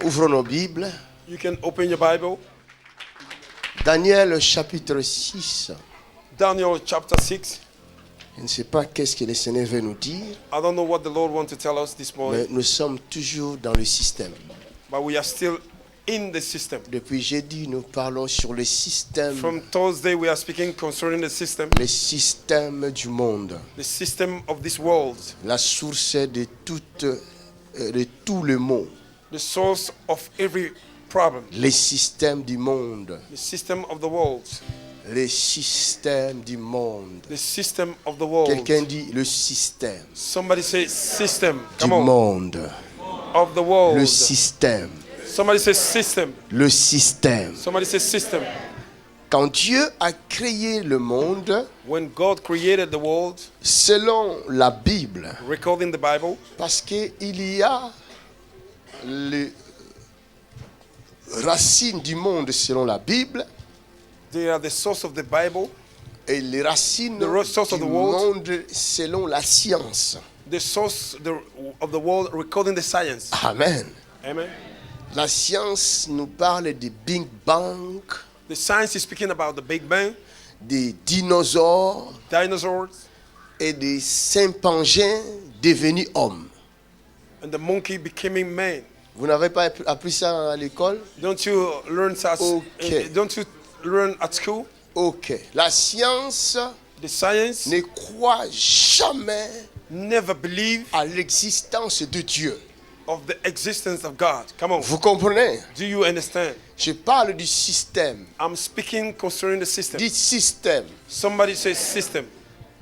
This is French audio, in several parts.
Ouvrons nos Bibles. You can open your Bible. Daniel chapitre 6. Daniel chapter 6. Je ne sais pas qu'est-ce que le Seigneur veut nous dire, I don't know what the Lord wants to tell us this mais morning, nous sommes toujours dans le système. but we are still in the system. Depuis jeudi, nous parlons sur le système, From Thursday, we are speaking concerning the system du monde, of this world, la source de tout le monde, the source of every problem, les systèmes du monde, the system of the world, les systèmes du monde. the system of the world. Quelqu'un dit le système Somebody say system. du Come on. monde, Of the world. le système, Somebody say system. le système. Somebody say system. Quand Dieu a créé le monde, When God created the world, selon la Bible, recording the Bible, parce qu'il y a les racines du monde selon la Bible they are the source of the Bible, et les racines The source du of the world. monde selon la science. the source of the world recording the science. Amen. Amen. La science nous parle du Big Bang, The science is speaking about the Big Bang, des dinosaures dinosaurs, et des chimpanzés devenus hommes. and the monkey becoming man. Vous n'avez pas appris ça à l'école? Don't you learn that? Okay. Don't you learn at school? Ok. La science The science ne croit jamais never believe à l'existence de Dieu. of the existence of God. Come on. Vous comprenez? Do you understand? Je parle du système. I'm speaking concerning the system. Du système. Somebody say system.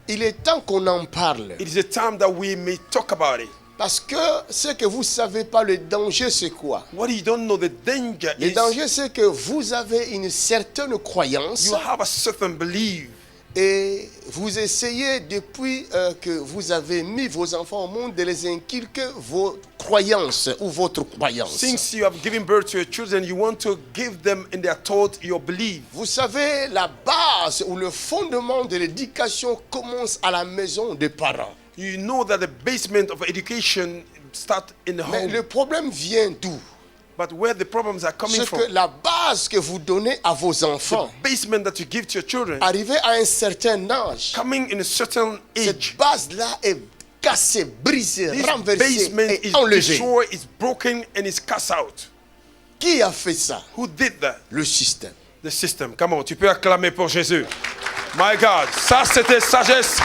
Il est temps qu'on en parle. It is a time that we may talk about it. Parce que ce que vous ne savez pas, le danger, c'est quoi? What you don't know, the danger Le is danger, c'est que vous avez une certaine croyance you have a certain belief. et vous essayez, depuis que vous avez mis vos enfants au monde, de les inculquer vos croyances ou votre croyance. Since you have given birth to your children, you want to give them in their thought your belief. Vous savez, la base ou le fondement de l'éducation commence à la maison des parents. You know that the basement of education starts in the Mais home. le problème vient d'où? But where the problems are coming C'est from, que la base que vous donnez à vos enfants, the basement that you give to your children, arrivé à un certain âge, coming in a certain age, cette base-là est cassée, brisée, this renversée basement et is enlevée. destroyed, is broken, and is cast out. Qui a fait ça? Who did that? Le système. The system. Come on, tu peux acclamer pour Jésus. My God, ça c'était sagesse.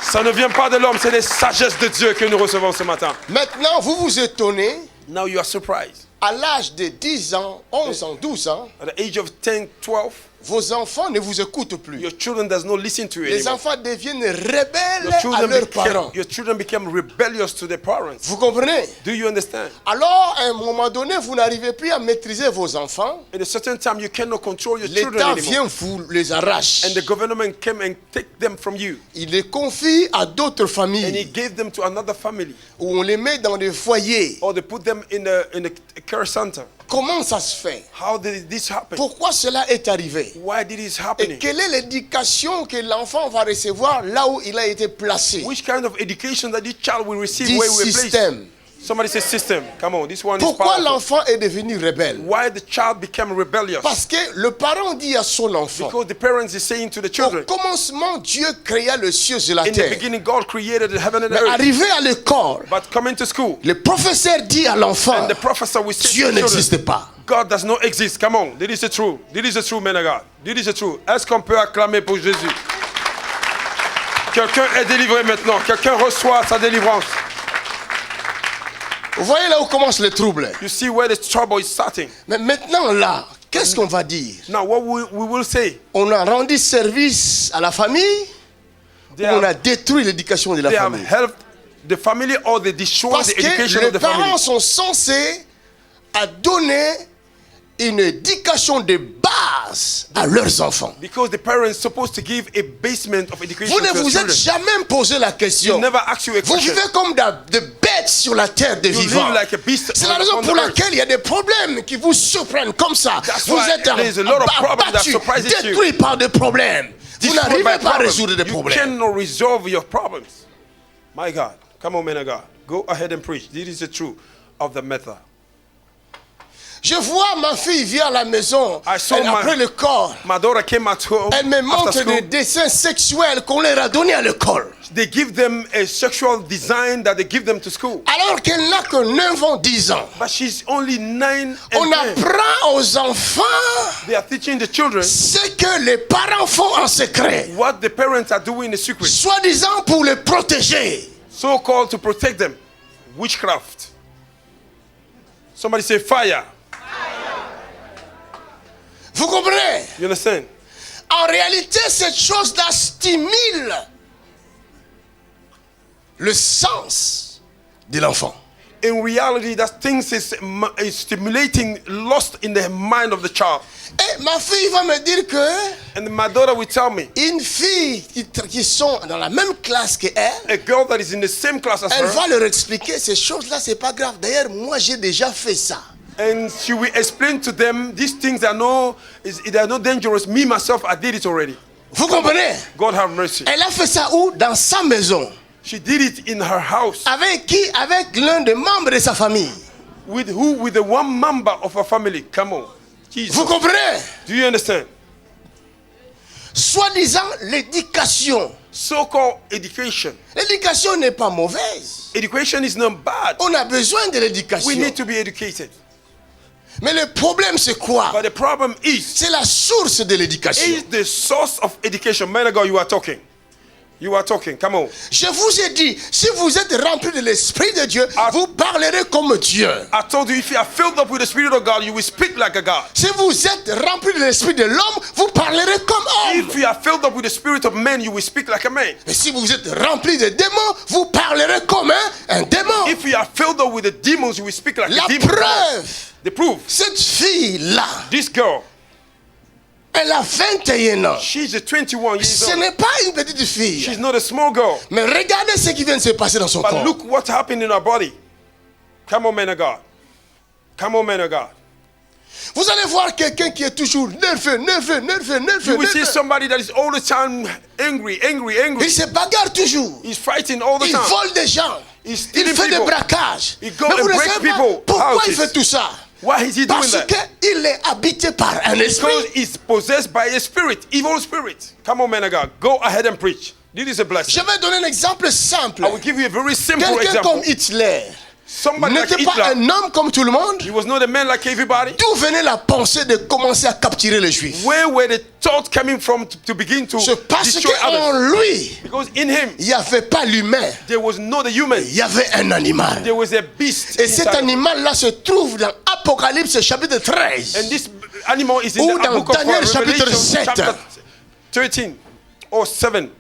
Ça ne vient pas de l'homme, c'est les sagesses de Dieu que nous recevons ce matin. Maintenant, vous vous étonnez, Now you are surprised. à l'âge de 10 ans, 11 ans, 12 ans, At the age of 10, 12, vos enfants ne vous écoutent plus. your children does not listen to you Les anymore. enfants deviennent rebelles à leurs parents. Your children become rebellious to their parents. Vous comprenez? Do you understand? Alors, à un moment donné, vous n'arrivez plus à maîtriser vos enfants. At a certain time, you cannot control your children L'État anymore. vient, vous les arrache. And the government came and take them from you. Il les confie à d'autres And he familles gave them to another family. où on les met dans des foyers. Or they put them in a care center. Comment ça se fait? How did this happen? Pourquoi cela est arrivé? Why did this Et happen? quelle est l'éducation que l'enfant va recevoir là où il a été placé? Which kind of education that this child will receive Du where we place? système. Somebody say system. Come on, this one is Pourquoi powerful. l'enfant est devenu rebelle? Why the child became rebellious? Parce que le parent dit à son enfant, Because the parents is saying to the au children, commencement, Dieu créa le ciel et la in the terre. beginning God created the heaven and the Mais earth. arrivé à l'école, But coming to school, le professeur dit à l'enfant, and the professor will say Dieu to the children, n'existe pas. God does not exist. Come on, this is the truth. This is the truth, man of God. This is the truth. Est-ce qu'on peut acclamer pour Jésus? Quelqu'un est délivré maintenant. Quelqu'un reçoit sa délivrance. Vous voyez là où commence le trouble. You see where the trouble is starting. Mais maintenant là, qu'est-ce qu'on va dire? Now, what we will say? On a rendu service à la famille ou They on a have, détruit l'éducation de la they have famille? helped the family or they destroy Parce the education que of les the family. parents sont censés à donner une éducation de base à leurs enfants. Because the parents are supposed to give a basement of education Vous ne to their vous êtes children. jamais posé la You question. never ask you a Vous question. vivez comme des bêtes sur la terre des You vivants. live like a beast C'est la raison on the pour earth. laquelle il y a des problèmes qui vous surprennent comme ça. That's Vous why êtes there's a lot of problems that abattus, surprises you. détruits par des problèmes. Vous Destroyed n'arrivez by pas à problems. résoudre des You problèmes. cannot resolve your problems. My God. Come on, man of God. Go ahead and preach. This is the truth of the method. Je vois ma fille vient à la maison I saw après l'école. My daughter came at home Elle me after montre school. des dessins sexuels qu'on leur a donnés à l'école. They give them a sexual design that they give them to school. Alors qu'elle n'a que 9 ans, 10 ans. But she's only 9 On and 10. apprend aux enfants They are teaching the children ce que les parents font en secret. what the parents are doing in secret. Soi-disant pour les protéger. So called to protect them. Witchcraft. Somebody say fire. Vous comprenez? You understand? En réalité, cette chose-là stimule le sens de l'enfant. In reality, that things is stimulating lust in the mind of the child. Et ma fille va me dire que And my daughter will tell me, une fille qui sont dans la même classe que elle, a girl that is in the same class as elle her, va leur expliquer ces choses-là, c'est pas grave. D'ailleurs, moi j'ai déjà fait ça. and she will explain to them these things are not dangerous. Me myself, I did it already. Vous comprenez? God have mercy. Elle a fait ça où? Dans sa maison. She did it in her house. Avec qui? Avec l'un des membres de sa famille. With who? With the one member of her family. Come on. Jesus. Vous comprenez? Do you understand? Soi-disant l'éducation. So-called education. L'éducation n'est pas mauvaise. Education is not bad. On a besoin de We l'éducation. need to be educated. Mais le problème c'est quoi? But the problem is C'est la source de l'éducation. the source of education. Man of God, you are talking. You are talking. Come on. Je vous ai dit, si vous êtes rempli de l'Esprit de Dieu, vous parlerez comme Dieu. I told you, if you are filled up with the Spirit of God, you will speak like a God. Si vous êtes rempli de l'Esprit de l'homme, vous parlerez comme homme. If you are filled up with the Spirit of man, you will speak like a man. Mais si vous êtes rempli de démons, vous parlerez comme un démon. If you are filled up with the demons, you will speak like La a demon. preuve, The proof. cette fille-là, This girl, elle a 21 ans. she's a 21 years Ce old. n'est pas une petite fille. She's not a small girl. Mais regardez ce qui vient de se passer dans son But corps. look what happened in her body. Come on, man of God. Come on, man of God. Vous allez voir quelqu'un qui est toujours nerveux. You will see somebody that is all the time angry. Il se bagarre toujours. He's fighting all the Il time. vole des gens. He's Il stealing fait des people. braquages. He go Mais vous and ne break savez pas people pourquoi il houses. fait tout ça. Why is he doing Parce that? qu'il est habité par un esprit. Because he's possessed by a spirit, evil spirit. Come on, man of God. Go ahead and preach. This is a blessing. Je vais donner un exemple simple. I will give you a very simple Quelqu'un example. comme Hitler Somebody like n'était pas Hitler. un homme comme tout le monde. He was not a man like everybody. D'où venait la pensée de commencer à capturer les Juifs? Where were the thoughts coming from to begin to C'est parce destroy qu'en others? lui, Because in him, il n'y avait pas l'humain. there was not a human. Il y avait un animal. There was a beast. Et cet inside. animal-là se trouve dans Apocalypse chapitre 13. And this animal is in Ou the dans book of Daniel chapitre Revelation 7. chapter 13 or 7.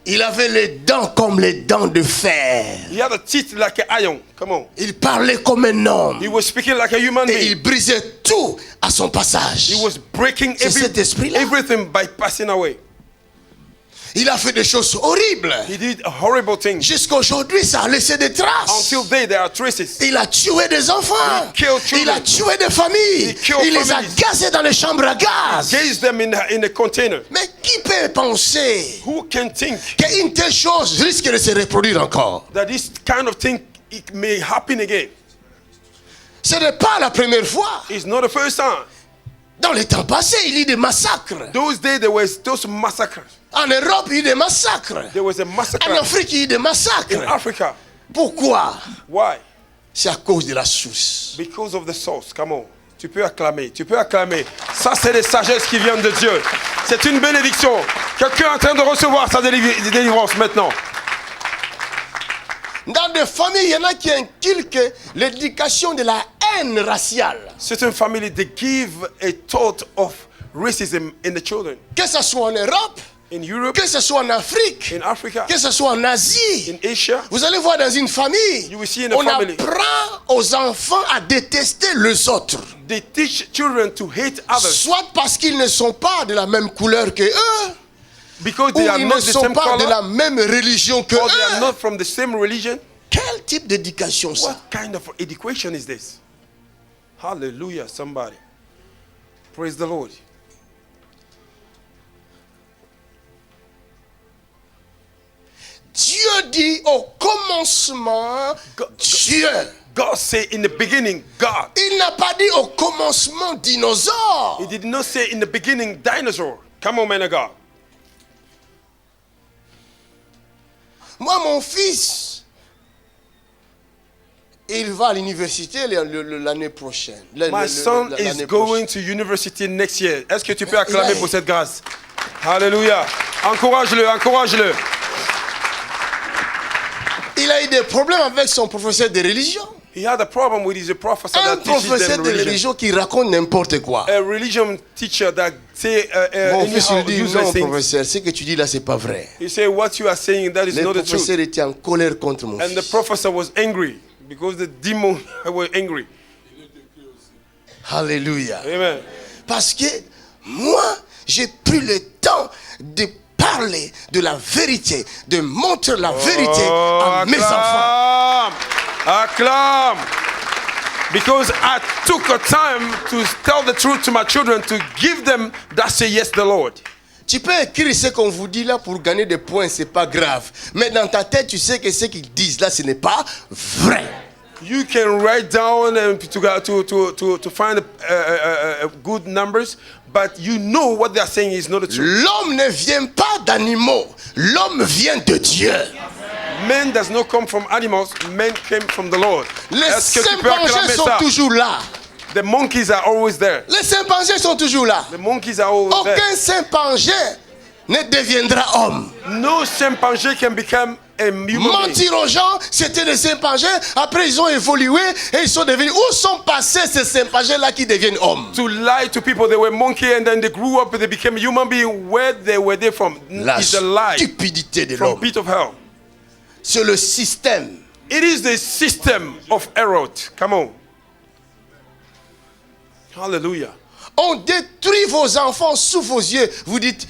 Il avait les dents comme les dents de fer. He had a teeth like an iron. Come on. Il parlait comme un homme. He was speaking like a human Et being. il brisait tout à son passage. He was breaking C'est cet esprit-là. everything by passing away. Il a fait des choses horribles. He did horrible things. Jusqu'à aujourd'hui, ça a laissé des traces. Until there are traces. Il a tué des enfants. He killed children. Il a tué des familles. He killed Il les a families. gazés dans les chambres à gaz. Gaze them in a container. Mais qui peut penser Who can think qu'une telle chose risque de se reproduire encore? that this kind of thing it may happen again? Ce n'est pas la première fois. It's not the first time. Dans les temps passés, il y a eu des massacres. Those days there was those massacres. En Europe, il y a eu des massacres. There was a massacre En Afrique, il y a eu des in massacres. Africa. Pourquoi? Why? C'est à cause de la source. Because of the source. Come on. Tu peux acclamer. Tu peux acclamer. Ça, c'est des sagesses qui viennent de Dieu. C'est une bénédiction. Quelqu'un est en train de recevoir sa délivrance maintenant. Dans des familles, il y en a qui inculquent l'éducation de la haine raciale. Certain families, they give a thought of racism in the children. Que ce soit en Europe, In Europe, que ce soit en Afrique, in Africa, que ce soit en Asie. in Asia, Vous allez voir dans une famille, You will see in a on family. apprend aux enfants à détester les autres. they teach children to hate others Soit parce qu'ils ne sont pas de la même couleur que eux, because ou they are ils not ne the sont same pas de color la même religion que or they are eux. not from the same religion. Quel type d'éducation ça? What kind of education is this? Hallelujah, somebody. Praise the Lord. Dieu dit au commencement, Dieu. God said in the beginning, God. Il n'a pas dit au commencement dinosaure. He did not say in the beginning, dinosaur. Come on, man of God. Moi, mon fils, il va à l'université l'année prochaine. My son is going to university next year. Est-ce que tu peux acclamer pour cette grâce? Alléluia. Encourage-le, encourage-le. Il a eu des problèmes avec son professeur de religion. He had a problem with his professor Un that teaches professeur them de religion. religion qui raconte n'importe quoi. A religion teacher that say Mon fils lui anyhow dit, useless non things. professeur, ce que tu dis là, c'est pas vrai. He said, what you are saying, that is Le not the truth. professeur était en colère contre mon And the fils. professor was angry because the demon were angry. Alléluia. Amen. Parce que moi, j'ai pris le temps de parler de la vérité, de montrer la vérité à mes enfants. Acclame. Because I took a time to tell the truth to my children, to give them that say yes, the Lord. Tu peux écrire ce qu'on vous dit là pour gagner des points, c'est pas grave. Mais dans ta tête, tu sais que ce qu'ils disent là, ce n'est pas vrai. You can write down and to find good numbers, but you know what they are saying is not the truth. L'homme ne vient pas d'animaux, l'homme vient de Dieu. Man does not come from animals, man came from the Lord. Les Est-ce que tu peux chimpanzés acclamer sont ça? toujours là. The monkeys are always there. Les chimpanzés sont toujours là. The monkeys are always there. Aucun chimpanzé ne deviendra homme. No chimpanzee can become a human being. Mentir aux gens, c'était des chimpanzés. Après, ils ont évolué et ils sont devenus. Où sont passés ces chimpanzés-là qui deviennent hommes? To lie to people, they were monkey and then they grew up and they became human being. Where they were they from? La It's a lie stupidité de from l'homme. pit of hell. C'est le système. It is the system of error. Come on. Hallelujah. On détruit vos enfants sous vos yeux. Vous dites,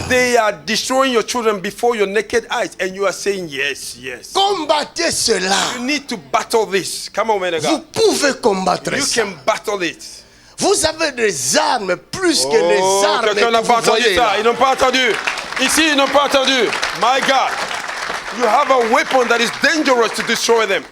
They are destroying your children before your naked eyes, and you are saying yes, yes. combattez cela. You need to battle this. Come on, man of Vous God. pouvez combattre You ça. can battle it. Vous avez des armes plus que les Oh, armes quelqu'un n'a que pas vous entendu voyez ça. là. Ils n'ont pas entendu. Ici, ils n'ont pas entendu. My God. You have a weapon that is dangerous to destroy them.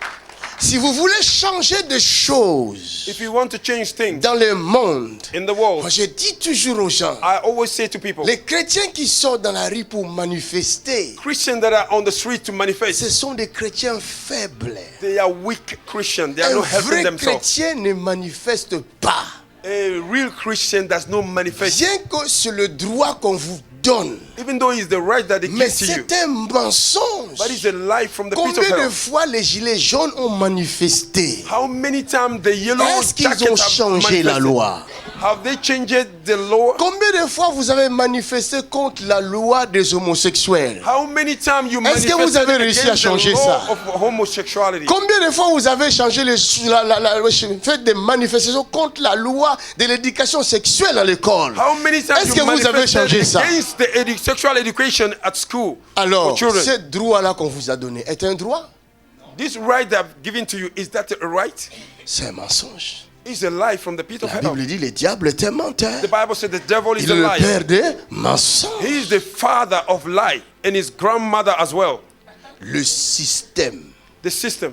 Si vous voulez changer de choses If you want to change things dans le monde, in the world, moi je dis toujours aux gens, I always say to people, les chrétiens qui sortent dans la rue pour manifester, Christians that are on the street to manifest, ce sont des chrétiens faibles. they are weak Christians. They are Un not helping vrai themselves. chrétien ne manifeste pas. A real Christian does not manifest. Bien que c'est le droit qu'on vous donne, Even though it's the right that they mais give to you. c'est un mensonge. But it's a lie from the pit of Combien de hell. fois les gilets jaunes ont manifesté? How many times the yellow Est-ce qu'ils jackets ont have changé la manifested? loi? Have they changed the law? Combien de fois vous avez manifesté contre la loi des homosexuels? How many times you Est-ce que vous manifested avez réussi à against changer the law ça? of homosexuality? Combien de fois vous avez changé fait des manifestations contre la loi de l'éducation sexuelle à l'école? How many times Est-ce you que vous avez manifested changé ça? against the sexual education at school Alors, for children? ce droit-là qu'on vous a donné est un droit? This right that I've given to you, is that a right? C'est un mensonge. It's a lie from the pit of La hell. Bible dit le diable est un menteur. The Bible said the devil is Il a est le liar. père des mensonges. He is the father of lie and his grandmother as well. Le système. The system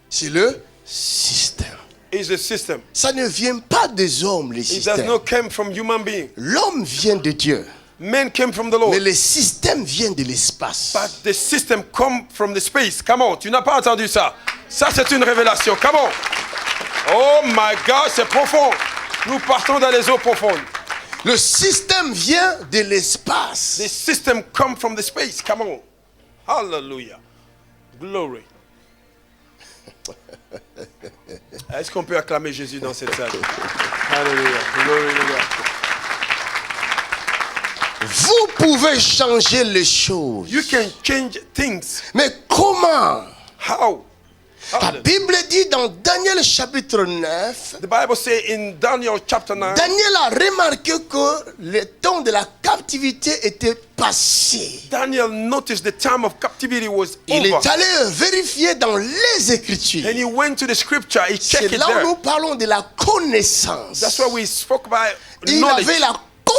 C'est le système. is a system. Ça ne vient pas des hommes, les It does systèmes. not come from human being. L'homme vient de Dieu. Men came from the Mais Lord. les systèmes viennent de l'espace. But the system come from the space. Come on, tu n'as pas entendu ça. Ça, c'est une révélation. Come on. Oh my God, c'est profond. Nous partons dans les eaux profondes. Le système vient de The l'espace. system come from the space. Come on. Hallelujah. Glory. Est-ce qu'on peut acclamer Jésus dans cette salle? Hallelujah. Glory to God. Vous pouvez changer les choses. You can change things. Mais comment? How? La Bible dit dans Daniel chapitre 9, The Bible says in Daniel chapter 9, Daniel a remarqué que le temps de la captivité était passé. Daniel noticed the time of captivity was Il over. est allé vérifier dans les Écritures. And he went to the scripture, he C'est checked it là où there. nous parlons de la connaissance. That's why we spoke about Il knowledge. avait la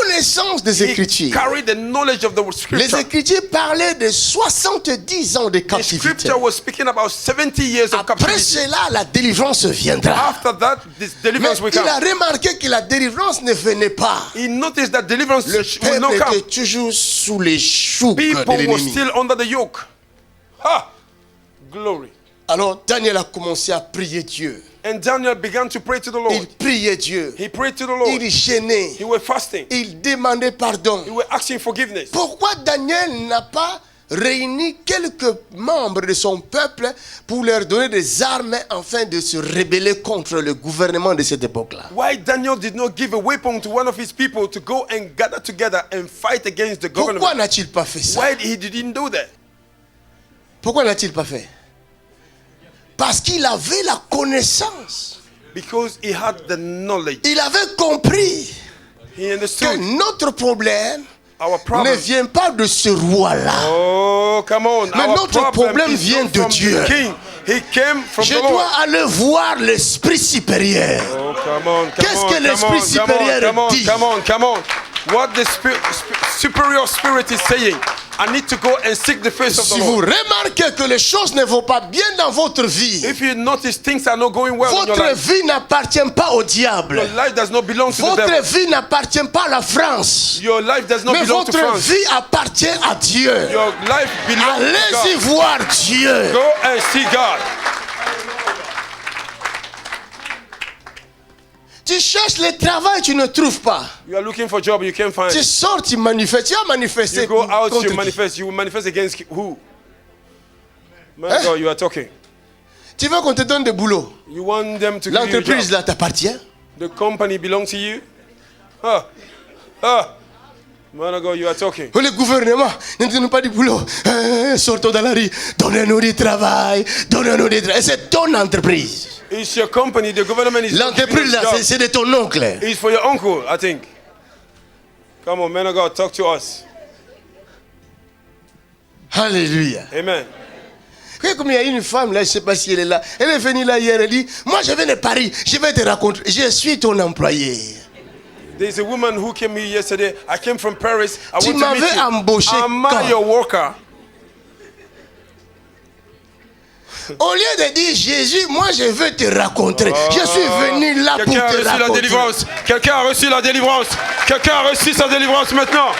connaissance des He Écritures. carried the knowledge of the Les scripture. Écritures parlaient de 70 ans de The captivité. scripture was speaking about 70 years of Après captivity. cela, la délivrance viendra. After that, this Mais deliverance will il come. a remarqué que la délivrance ne venait pas. He noticed that deliverance Le will not peuple come. était toujours sous les choux de People were l'ennemi. still under the yoke. Ha! Glory. Alors Daniel a commencé à prier Dieu. And Daniel began to pray to the Il Lord. priait Dieu. He prayed to the Lord. Il gênait. He was fasting. Il demandait pardon. He was asking forgiveness. Pourquoi Daniel n'a pas réuni quelques membres de son peuple pour leur donner des armes afin de se rebeller contre le gouvernement de cette époque-là? Why Daniel did not give a weapon to one of his people to go and gather together and fight against the Pourquoi government? n'a-t-il pas fait ça? Why he didn't do that? Pourquoi n'a-t-il pas fait? Parce qu'il avait la connaissance. Because he had the knowledge. Il avait compris He que understood notre problème our ne problem. vient pas de ce roi-là. Oh, come on. Mais Our notre problème is vient not de from Dieu. the king. He came from Je the dois Lord. aller voir l'esprit supérieur. Oh, come on, come Qu'est-ce on, que come l'esprit on, supérieur come on, dit? come on, come on. What the superior spirit is saying. I need to go and seek the face of Si the vous Lord. remarquez que les choses ne vont pas bien dans votre vie, If you notice things are not going well in your votre life, vie n'appartient pas au diable. your life does not belong to the Votre devil. vie n'appartient pas à la France. Your life does not Mais belong to votre France. vie appartient à Dieu. Your life belongs to Allez-y God. voir Dieu. Go and see God. Tu cherches le travail, tu ne trouves pas. You are looking for a job, you can't find Tu it. sors, tu manifestes. Tu as manifesté. You go out, contre you qui? manifest. You will manifest against who? My Eh? God, you are talking. Tu veux qu'on te donne des boulots. You want them to give you a L'entreprise job. là t'appartient. The company belongs to you. Ah, ah. Man of God, you are talking. Le gouvernement ne donne pas du boulot. Sortons dans la rue. Donnez-nous du travail. Donnez-nous du travail. C'est ton entreprise. It's your company. The government is not giving L'entreprise you là, a job. c'est de ton oncle. It's for your uncle, I think. Come on, man of God, talk to us. Alléluia. Amen. Regardez comme il y a une femme là, je ne sais pas si elle est là. Elle est venue là hier, elle dit, moi je viens de Paris, je vais te raconter. Je suis ton employé. There's a woman who came here yesterday. I came from Paris. I Tu want to meet m'avais you. embauché Am I quand? your worker? Au lieu de dire Jésus, moi je veux te raconter. Je suis venu là pour Quelqu'un a te reçu la raconter. délivrance. Quelqu'un a reçu la délivrance. Quelqu'un a reçu sa délivrance maintenant.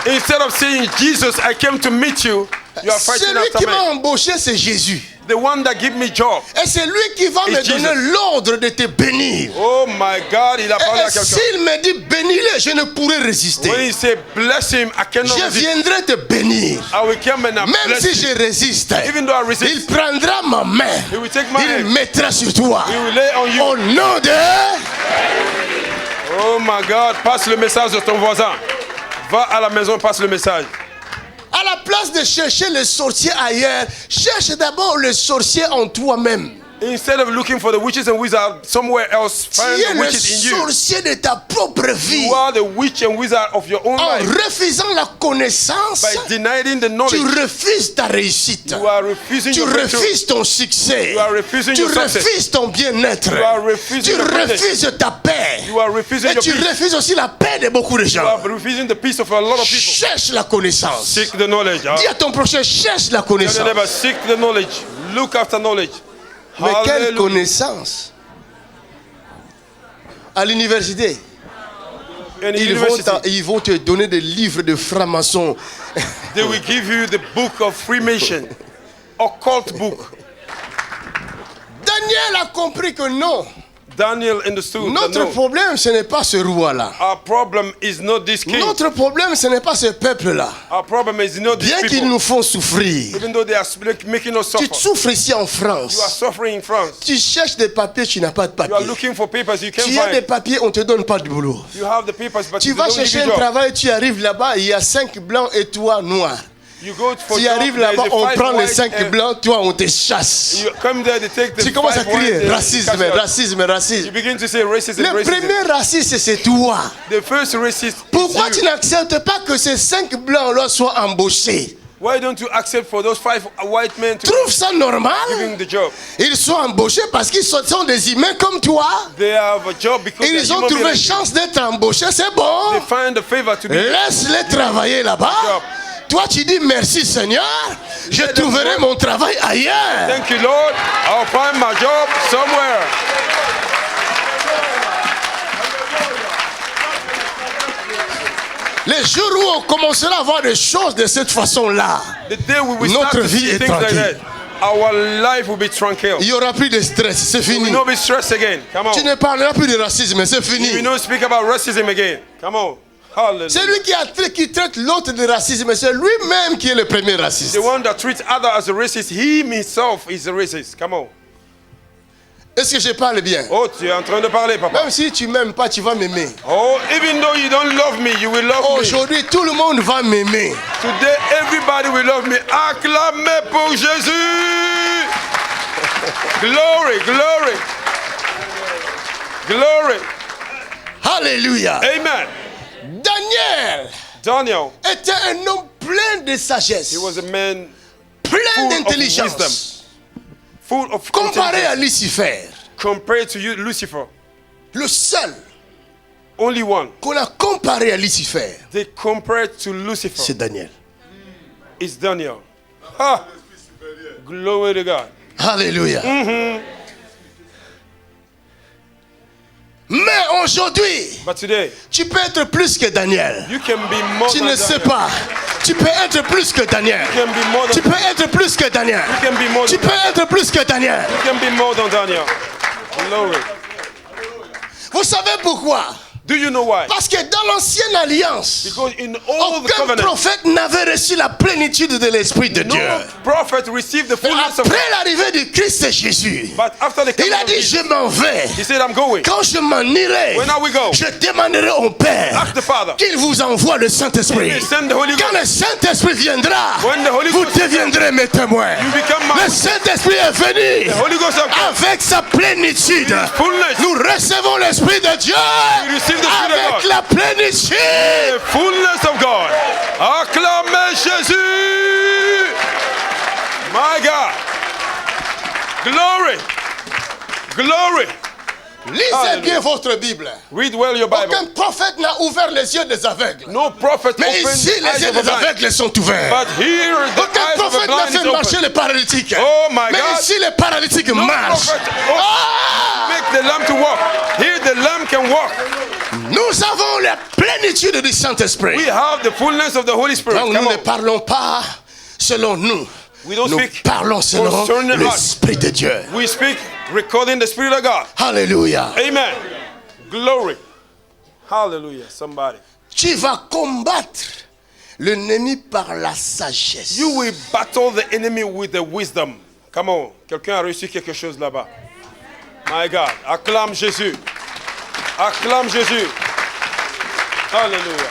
Instead of saying Jesus, I came to meet you, you are fighting Celui after qui me. m'a embauché, c'est Jésus. The one that give me job. Et c'est lui qui va me It's donner Jesus. l'ordre de te bénir. Oh my God, il a parlé à Et quelqu'un. s'il me dit bénis-le, je ne pourrai résister. When he say bless him, I cannot Je resist. viendrai te bénir. I will come and I Même bless si you. je résiste, Even though I resist, il prendra ma main. He will take my Il hand. mettra sur toi. He will lay on you. Au nom de... Oh my God, passe le message de ton voisin. Va à la maison, passe le message. À la place de chercher le sorcier ailleurs, cherche d'abord le sorcier en toi-même. Instead of looking for the witches and wizards somewhere else, Tu find es the le witches in you. sorcier de ta propre vie. You are the witch and wizard of your own En life. refusant la connaissance, By denying the tu knowledge, refuses ta réussite. you are refusing Tu your breakthrough. refuses ton succès. You are refusing Tu your success. refuses ton bien-être. You are refusing Tu your goodness. refuses ta paix. You are refusing Et your tu peace. refuses aussi la paix de beaucoup de You gens. are refusing the peace of a lot of people. Cherche la connaissance. Seek the knowledge. Dis à ton prochain, cherche la Tell your connaissance. neighbor, seek the knowledge. Look after knowledge. Mais quelle Hallelujah. connaissance? À l'université, In ils university, vont te donner des livres de francs-maçons. they will give you the book of Freemason, occult book. Daniel a compris que non. Daniel understood that Notre no, problème, ce n'est pas ce roi-là. our problem is not this king. Notre problème, ce n'est pas ce peuple-là. Our problem is not these Bien qu'ils people. nous font souffrir. Even though they are making us Tu suffer. souffres ici en You are France. suffering in France. Tu cherches des papiers, tu n'as pas de You are papiers. looking for papers you can't Tu as des find. papiers, on ne te donne pas de boulot. You have the papers, but Tu you vas don't give chercher you un job. travail, tu arrives là-bas, il y a 5 blancs et toi noir. You go for Tu job, arrives there is là-bas, a on 5 prend les white 5 and blancs, toi on te chasse. You come there, they take the Tu commences à 5 white crier and racisme, catch you out. racisme, You racisme. begin to say racism, Le racism. premier raciste, c'est toi. The first racist Pourquoi is tu you. n'acceptes pas que ces 5 blancs-là soient embauchés? Why don't you accept for those 5 white men to Trouve ça normal? giving the job? Ils sont embauchés parce qu'ils sont des humains comme toi. They have a job because Ils they're ont human trouvé beings. chance d'être embauchés, c'est They bon. find the favor to be. Laisse-les travailler là-bas. Job. Toi, tu dis merci Seigneur, je Let them trouverai work. mon travail ailleurs. Thank you, Lord. I'll find my job somewhere. Les jours où on commencera à voir des choses de cette façon-là, The day we will start notre to vie see est things like tranquille. that, our life will be tranquil. Il n'y aura plus de stress, c'est We fini. will not be stressed again. Come on. Tu ne parleras plus de racisme, c'est We fini. will not speak about racism again. Come on. Hallelujah. C'est lui qui traite l'autre de racisme, c'est lui-même qui est le premier raciste. The one that treats others as a racist, he himself is a racist. Come on. Est-ce que je parle bien? Oh, tu es en train de parler, papa. Même si tu m'aimes pas, tu vas m'aimer. Oh, even though you don't love me, you will love me. Aujourd'hui, tout le monde va m'aimer. Today, everybody will love me. Acclamez pour Jésus. Glory, glory. Glory. Alléluia. Amen. Daniel Daniel, était un homme plein de sagesse, he was a man plein full of d'intelligence, wisdom, full of comparé à intelligence. Lucifer. Compared to you, Lucifer, Le seul only one qu'on a comparé à Lucifer, they compared to Lucifer c'est Daniel. is Daniel. Ha! Glory to God. Alléluia. Mais aujourd'hui, But today, tu peux être plus que Daniel. you can be more Tu than ne sais Daniel. pas. Tu peux être plus que Daniel. You can be more Tu than, peux être plus que Daniel. you can be more Tu than, peux être plus que Daniel. you can be more than Daniel. Glory. Vous savez pourquoi? Do you know why? Parce que dans l'ancienne alliance, Because in all the aucun covenant, prophète n'avait reçu la plénitude de l'Esprit de no Dieu. prophet received the Mais fullness of après l'arrivée de Christ Jésus, But after the il a coming of dit, Jesus, je m'en vais. he said, I'm going. Quand je m'en irai, When are we go? je demanderai au Père Ask the Father. qu'il vous envoie le Saint-Esprit. He send the Holy Quand Ghost. le Saint-Esprit viendra, When the Holy vous Ghost deviendrez mes témoins. You become my Le Saint-Esprit est venu The Holy Ghost of God. avec sa plénitude. Fullness. Nous recevons l'Esprit de Dieu We receive the Spirit of avec God. la plénitude. The fullness of God. Acclamez Jésus. My God. Glory. Glory. Lisez Hallelujah. bien votre Bible. Read well your Bible. Aucun prophète n'a ouvert les yeux des aveugles. No prophet Mais opened ici, the les eyes yeux of a des blind. aveugles sont ouverts. But here the Aucun eyes of a prophète n'a blind is fait marcher open. les paralytiques. Oh my Mais God. ici, les paralytiques marchent. prophet Ah! Make the lamb to walk. Here the lamb can walk. Nous avons la plénitude du Saint-Esprit. We have the fullness of the Holy Spirit. Donc Come nous ne on. parlons pas selon nous. We don't Nous speak parlons selon concerning us. l'Esprit de Dieu. We speak recording the Spirit of God. Alléluia. Amen. Glory. Hallelujah. Somebody. Tu vas combattre l'ennemi par la sagesse. You will battle the enemy with the wisdom. Come on. Quelqu'un a reçu quelque chose là-bas. My God. Acclame Jésus. Acclame Jésus. Hallelujah.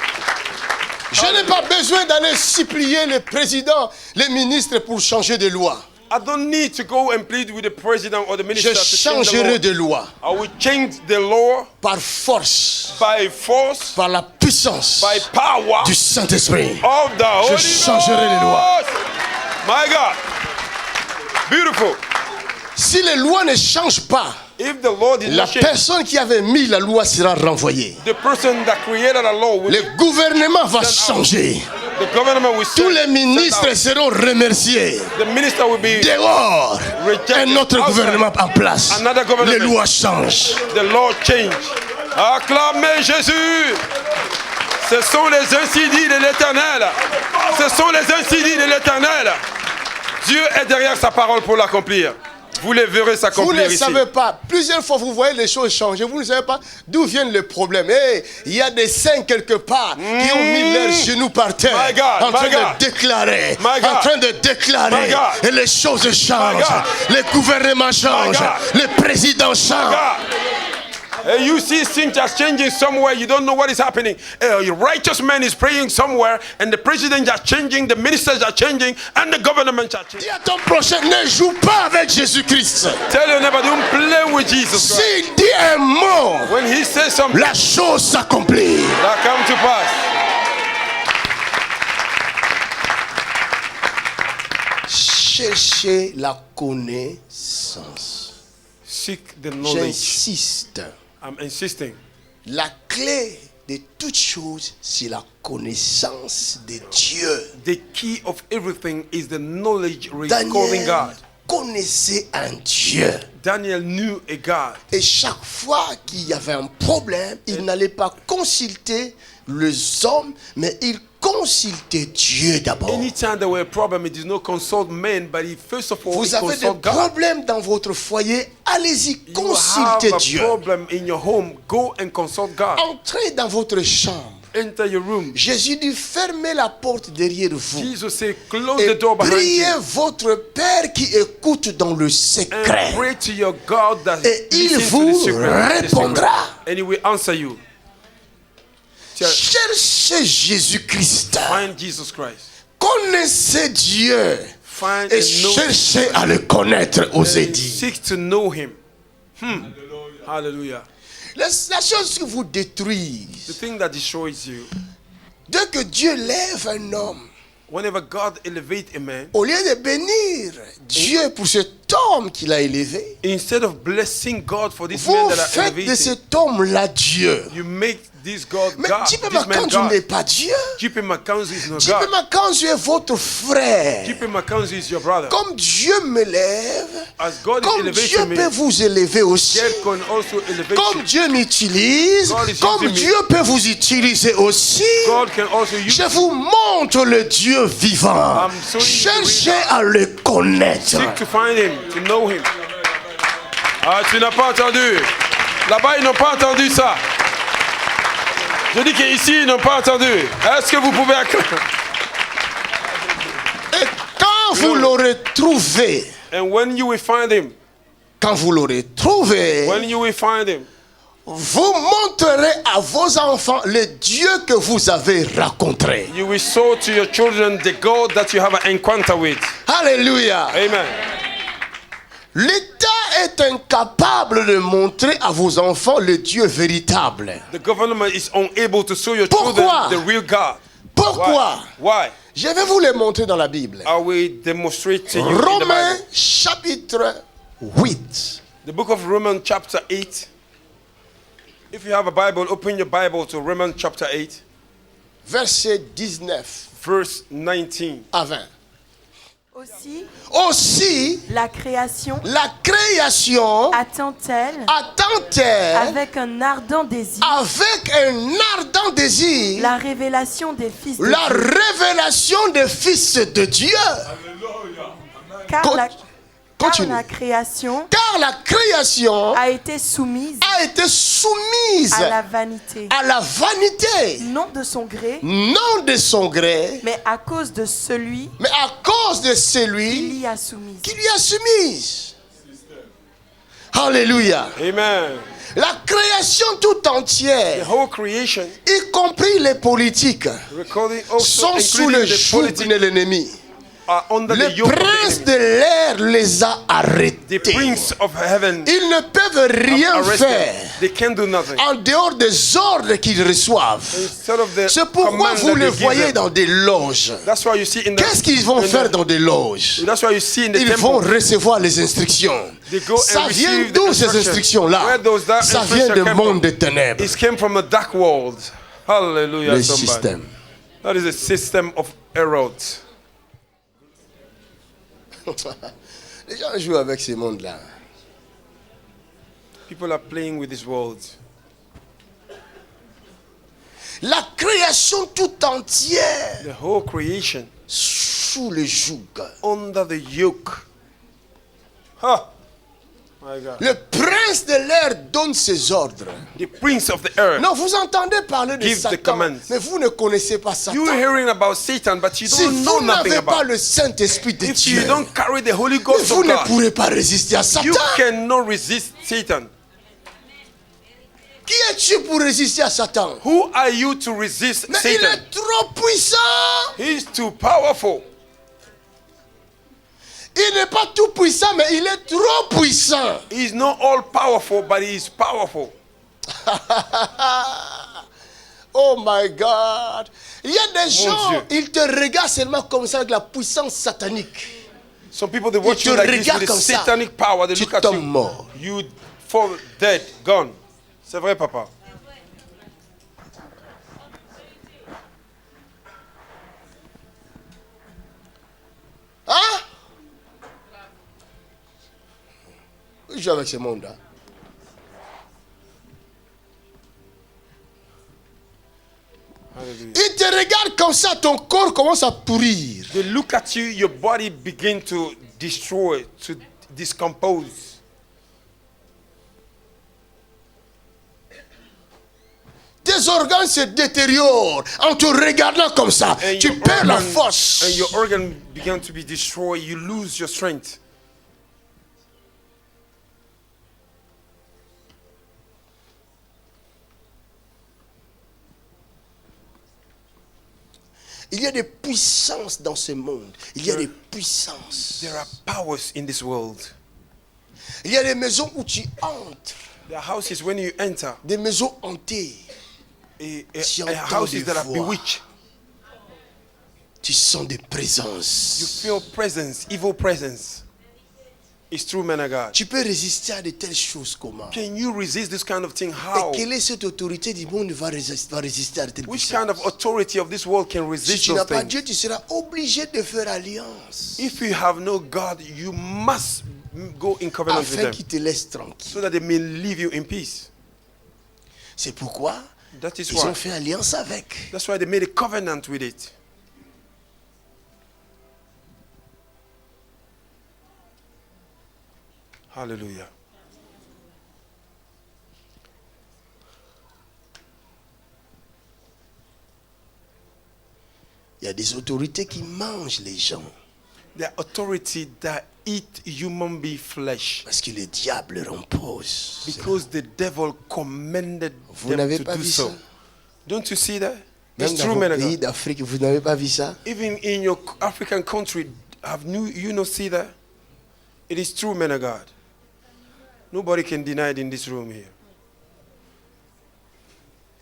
Je n'ai pas besoin d'aller supplier les présidents, les ministres pour changer de loi. I don't need to go and plead with the president or the Je minister to change the changerai law. de loi I will change the law par force, by force, par la puissance by power du Saint-Esprit. of the Holy changerai les lois. Ghost. My God. Beautiful. Si les lois ne changent pas, If the law did la not change, personne qui avait mis la loi sera renvoyée. the person that created a law will, Le gouvernement va changer. the government will Tous send, les ministres send out. seront remerciés. The minister will be Dehors, rejected. un autre Outside. gouvernement en place. Another government. Les lois changent. The law change. Acclamez Jésus. Ce sont les insidis de l'Éternel. Ce sont les insidis de l'Éternel. Dieu est derrière sa parole pour l'accomplir. Vous les verrez Vous s'accomplir ne ici. savez pas, plusieurs fois vous voyez les choses changer, vous ne savez pas d'où viennent les problèmes. Hey, il y a des saints quelque part qui ont mis leurs genoux par terre, My God, en train my God. de déclarer, My God. en train de déclarer, My God. et les choses changent, God. les gouvernements changent, God. les présidents changent. God. Hey, you see things just changing somewhere, you don't know what is happening. A righteous man is praying somewhere, and the president are changing, the ministers are changing, and the government are changing. Dis à ton prochain, ne joue pas avec Jésus-Christ. Tell your neighbor, don't play with Jesus Christ. S'il dit un mot, When he says something, la chose s'accomplit. that come to pass. Cherchez la connaissance. Seek the knowledge. J'insiste. I'm insisting. La clé de toute chose, c'est la connaissance de Dieu. The key of everything is the knowledge regarding Daniel God. connaissait un Dieu. Daniel knew a God. Et chaque fois qu'il y avait un problème, il n'allait pas consulter les hommes, mais il consultait Dieu d'abord. Anytime there were a problem, it did not consult men, but he first of all Vous he avez des consult God. problèmes dans votre foyer, allez-y, You consultez have a Dieu. problem in your home, go and consult God. Entrez dans votre chambre. Enter your room. Jésus dit, fermez la porte derrière vous. Jesus said, close Et the door behind priez you votre Père qui écoute dans le and secret. pray to your God that Et il listens to vous the secret, répondra. and he will answer you. Cherchez Jésus-Christ. Find Jesus Christ. Connaissez Dieu. Find Et and know cherchez à le connaître, osez and dire. seek to know him. Hallelujah. La chose qui vous détruit, The thing that destroys you, dès que Dieu lève un homme, whenever God elevates a man, au lieu de bénir Dieu pour cet homme qu'il a élevé, instead of blessing God for this man vous that are faites de elevated, cet homme-là Dieu. you make this God Mais God. JP This man Makanzu n'est God. pas Dieu. JP Makanzu is not JP God. Makanzu est votre frère. JP Makanzu is your brother. Comme Dieu me lève, As God is comme Dieu elevating me, peut vous élever aussi, God can also elevate comme you. Dieu m'utilise, God is comme using me. Dieu peut vous utiliser aussi, God can also use je vous montre le Dieu vivant. I'm showing you the Cherchez reason. à le connaître. Seek to find him, to know him. Ah, tu n'as pas entendu. Là-bas, ils n'ont pas entendu ça. Je dis qu'ici, ils n'ont pas entendu. Est-ce que vous pouvez acclamer? Et quand vous l'aurez trouvé, And when you will find him, quand vous l'aurez trouvé, when you will find him, vous montrerez à vos enfants le Dieu que vous avez rencontré. you will show to your children the God that you have an encounter with. Alléluia. Amen. L'État est incapable de montrer à vos enfants le Dieu véritable. The government is unable to show your Pourquoi? children the real God. Pourquoi? Why? Je vais vous le montrer dans la Bible. I will demonstrate to you in the Romains Bible. chapitre 8. The book of Romans chapter 8. If you have a Bible, open your Bible to Romans chapter 8, Verset 19 verse 19. à 20. Aussi, Aussi, la création la création attend-elle attend-elle avec un ardent désir avec un ardent désir la révélation des fils de la Dieu. révélation des fils de Dieu. Car Con- la, Continue. la création Car la création a été soumise a été soumise à la vanité, à la vanité, non de son gré, non de son gré, mais à cause de celui mais à cause de qui celui l'y a soumise. qui lui a soumise. Alléluia. Amen. La création tout The entière, whole creation, y compris les politiques, recording also sont sous including le the joug politics, de l'ennemi. are under the Le yoke of prince the de enemy. l'air les a The arrêtés. prince of heaven Ils ne peuvent rien arrested. faire They can do nothing. en dehors des ordres qu'ils reçoivent. Instead of the C'est pourquoi command vous that les they give voyez them. dans des loges. That's why you see in the. Qu'est-ce qu'ils vont in the- faire dans des loges? That's why you see in the Ils vont temple. recevoir les instructions. They go and Ça vient receive the d'où ces instructions. instructions-là? Where those that Ça vient instruction du came monde from? des ténèbres. It came from a dark world. Hallelujah. Le somebody. système. That is a system of errors. Les gens jouent avec ce monde-là. People are playing with this world. La création tout entière The whole creation sous le joug. under the yoke. Ha! My God. Le prince de l'air donne ses ordres. The prince of the earth. Non, vous entendez parler de Give the Satan, commands. mais vous ne connaissez pas Satan. You're hearing about Satan, but you Si don't know vous nothing n'avez pas about it. le Saint-Esprit de If Dieu, you don't carry the Holy mais Ghost vous of ne God, pourrez pas résister à Satan. you cannot resist Satan. Qui es-tu pour résister à Satan? Who are you to resist Mais il Satan? est trop puissant. He's too powerful. Il n'est pas tout puissant, mais il est trop puissant. He's not all powerful, but he is powerful. Oh my God. Il y a des gens, Dieu. ils te regardent seulement comme ça avec la puissance satanique. Some people, they watch te you like this regardent with a comme ça. satanic power. They Tu look at tombes you. mort. You fall dead, gone. C'est vrai, papa. Hein? Je joue avec ce monde-là. Hallelujah. Il te regarde comme ça, ton corps commence à pourrir. They look at you, your body begin to destroy, to decompose. Tes organes se détériorent en te regardant comme ça. And Tu your perds la organ- force. And your organ begin to be destroyed. You lose your strength. Il y a des puissances dans ce monde. Il y a des puissances. There are powers in this world. Il y a des maisons où tu entres. There are houses when you enter, Des maisons hantées. Tu a entends houses des that are voix. bewitched. Tu sens des You présences. feel presence, evil presence. It's true, man of God. Tu peux résister à de telles choses comment? Can you resist this kind of thing? Et How? quelle est cette autorité du monde va résister à de telles Which puissances? kind of authority of this world can Si resist tu n'as those pas things? Dieu, tu seras obligé de faire alliance If you have no God, you must go in covenant with afin them qu'il te laisse tranquille. so that they may leave you in peace. C'est pourquoi That is ils ont why. fait alliance avec. That's why they made a covenant with it. Hallelujah. Il y a des autorités qui mangent les gens The authority that eat human being flesh parce que le diable leur impose. because the devil commanded Vous them n'avez to pas do vu so. ça? Don't you see that? Même It's dans true, vos man of pays God. d'Afrique, vous n'avez pas vu ça? Even in your African country, you not see that? It is true, man of God. Nobody can deny it in this room here.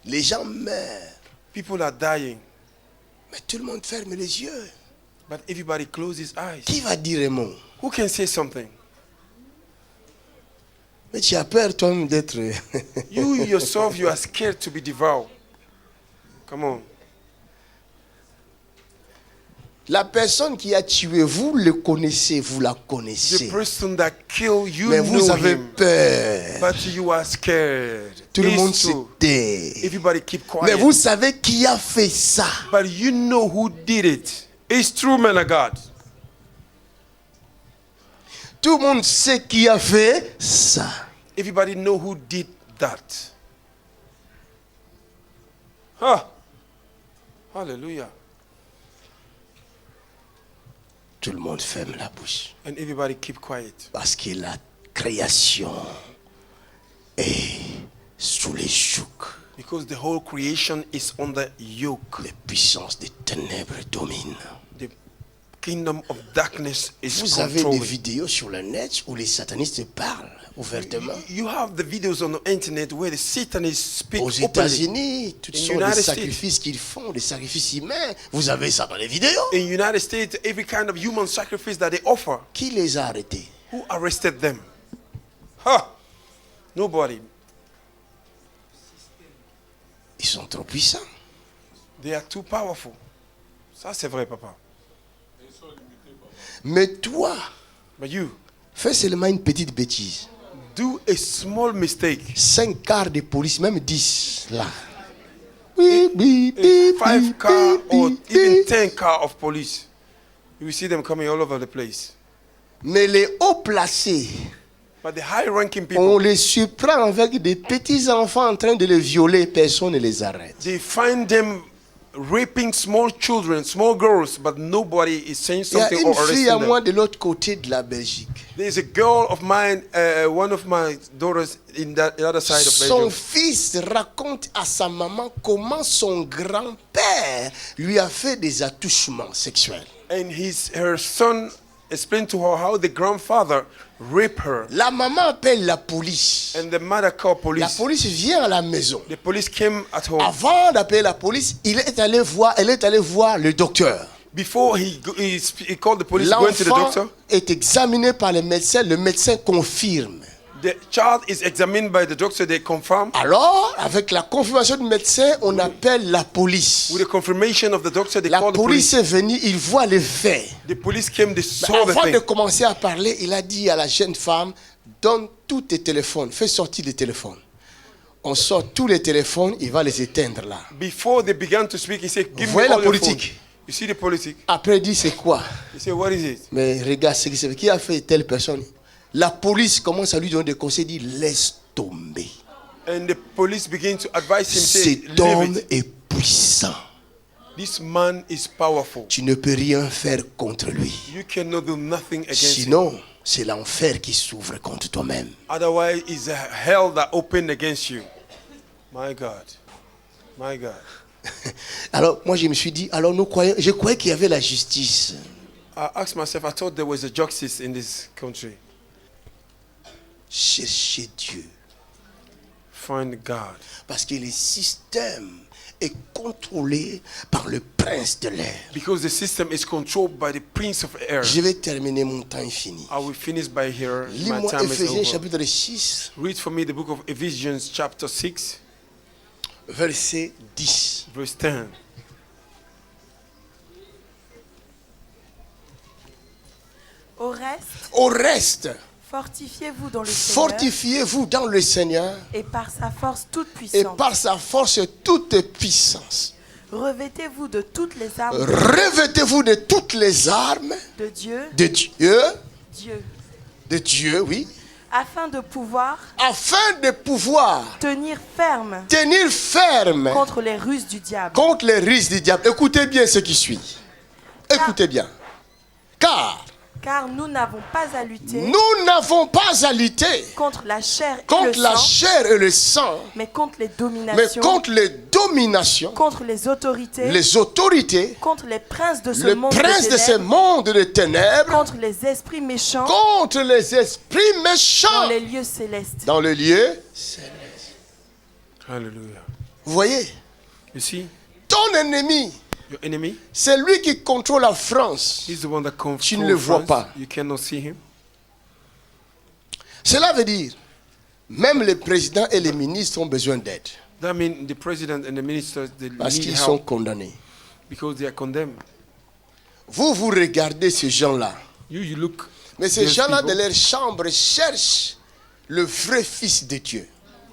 Les gens meurent, People are dying, mais tout le monde ferme les yeux. but everybody closes eyes. Qui va dire un mot? Who can say something? Mais tu as peur toi-même d'être... You yourself, you are scared to be devoured. Come on. La personne qui a tué, vous le connaissez, vous la The connaissez. person that killed you Mais vous know avez him, peur. but you are scared. Tout le It's monde se true. tait. Everybody keep Mais quiet. vous savez qui a fait ça? But you know who did it. It's true, man of God. Tout le monde sait qui a fait ça. Everybody know who did that. Huh. Hallelujah. Tout le monde ferme la bouche. And everybody keep quiet. Parce que la création est sous les jougs. Because the whole creation is under yoke. Les puissances des ténèbres dominent. The kingdom of darkness is Vous avez des controlling. vidéos sur le net où les satanistes parlent ouvertement. You have the videos on the internet where the Satanists speak Aux openly. États-Unis, toutes In sortes de United States. sacrifices qu'ils font, des sacrifices humains. Vous avez ça dans les vidéos. In United States, every kind of human sacrifice that they offer. Qui les a arrêtés? Who arrested them? Huh. Nobody. Ils sont trop puissants. They are too powerful. Ça, c'est vrai, papa. Mais toi, But you, fais seulement une petite bêtise. do a small mistake. 5 quarts de police, même 10, là. Oui, oui, A oui, 5 oui, car oui, or oui, even oui. 10 car of police. You will see them coming all over the place. Mais les hauts placés, But the high-ranking on people, les surprend avec des petits enfants en train de les violer, personne ne les arrête. they find them raping small children, small girls, but nobody is saying Il y a something une or fille à arresting moi them. de l'autre côté de la Belgique. There's a girl of mine, one of my daughters in the other side of Son Belgium. fils raconte à sa maman comment son grand-père lui a fait des attouchements sexuels. And her son explained to her how the grandfather raped her. La maman appelle la police. And the mother called La police. police vient à la maison. The police came at home. Avant d'appeler la police, elle est allée voir le docteur. Before he called the police, going to the L'enfant doctor, est examiné par le médecin confirme. the child is examined by the doctor, they confirm. Alors, avec la confirmation du médecin, on appelle la police. With the confirmation of the doctor, they La call the police police. est venue, il voit les faits. The police came, they Mais saw the avant de thing. commencer à parler, il a dit à la jeune femme, donne tous tes téléphones, fais sortir les téléphones. On sort tous les téléphones, il va les éteindre là. Before they began to speak, he said, give me Voyez la all your politique. phone. You see the politics? Après, il dit, c'est quoi? He said, what is it? Mais regarde ce qui s'est fait. Qui a fait telle personne? La police commence à lui donner des conseils, dit, laisse tomber. And the police begin to advise him, say, Cet leave homme it. est puissant. This man is powerful. Tu ne peux rien faire contre lui. You cannot do nothing against him. Sinon, c'est l'enfer qui s'ouvre contre toi-même. Otherwise, it's a hell that opened against you. My God. My God. Alors, moi, je me suis dit, alors je croyais qu'il y avait la justice. I asked myself, I thought there was a justice in this country. Cherchez Dieu. Find God. Parce que le système est contrôlé par le prince de l'air. Because the system is controlled by the prince of air. Je vais terminer, mon temps est fini. I will finish by here. My Lis-moi time is Éphésiens over. chapitre 6, Read for me the book of Ephesians chapter 6, verset 10. verse 10. Au reste, Au reste, fortifiez-vous dans le Seigneur fortifiez-vous dans le Seigneur et par sa force toute et puissante. par sa force toute puissance. Revêtez-vous de toutes les armes Revêtez-vous de toutes les armes de Dieu, de Dieu, oui, afin de pouvoir afin de pouvoir tenir ferme tenir ferme contre les ruses du diable. contre les risques du diable. Écoutez bien ce qui suit. Écoutez bien. Car Car nous n'avons pas à lutter nous n'avons pas à lutter contre la chair et contre le la sang, chair et le sang, mais contre les mais dominations, contre les dominations, contre les autorités, les autorités, contre les princes de ce le monde prince de ce ténèbres, monde de ténèbres, contre les esprits méchants contre les esprits dans méchants les lieux célestes. dans le lieu. Hallelujah. Vous voyez, You see, ton ennemi, your enemy, c'est lui qui contrôle la France. he's the one that controls Tu ne le vois France. pas. You cannot see him. Cela veut dire, même les présidents et les ministres ont besoin d'aide That means the president and the ministers, they parce need qu'ils sont help condamnés. because they are condemned. Vous regardez ces gens-là. You look. Mais ces those gens-là people- de leur chambre cherchent le vrai Fils de Dieu.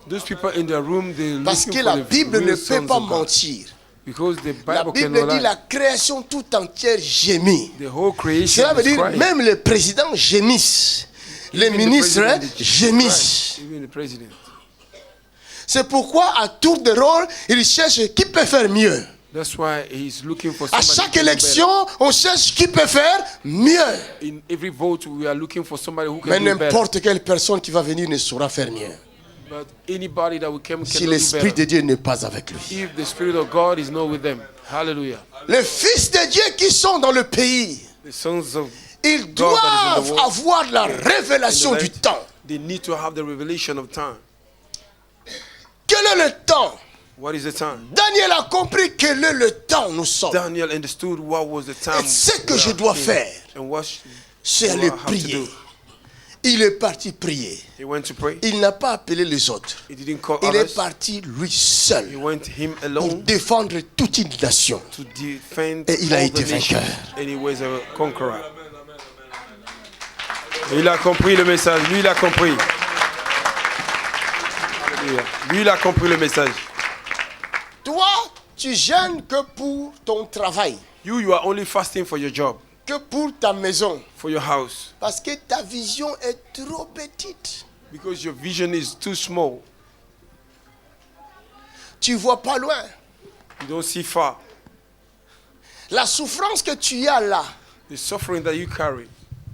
Those people in their room, they Parce looking que for la the Bible real ne sons peut pas of God. mentir. Because the La Bible Bible cannot dit lie. la création tout entière gémit. The whole creation Cela veut is dire crying. même les présidents gémissent. Les Even the ministres president is gémissent. crying. Even the president. C'est pourquoi à tour de rôle, ils cherchent qui peut faire mieux. That's why he's looking for À somebody chaque who can do élection, on cherche qui peut faire mieux. better. In every vote, we are looking for somebody who Mais can do better. n'importe quelle personne qui va venir ne saura faire mieux. But anybody that will come Si cannot do l'Esprit better. de Dieu n'est pas avec lui. If the Spirit of God is not with them. Hallelujah. Les fils de Dieu qui sont dans le pays, The sons of ils God that is in the doivent world, avoir la in the révélation du light, temps. they need to have the revelation of time. Quel est le temps? What is the time? Daniel a compris quel est le temps nous sommes. Daniel understood what was the time. Et ce que we je are dois in, faire, and what c'est do I aller have to prier. do. Il est parti prier. He went to pray. Il n'a pas appelé les autres. He didn't call Il others. est parti lui He seul went him pour alone défendre toute une nation. to defend Et il a all été the nations. vainqueur. And he was a conqueror. Il a compris le message. Lui, il a compris. Alléluia. Lui, il a compris le message. Toi, tu jeûnes que pour ton travail, You are only fasting for your job, que pour ta maison. for your house, Parce que ta vision est trop petite. because your vision is too small. Tu vois pas loin. You don't see far. La souffrance que tu as là, The suffering that you carry,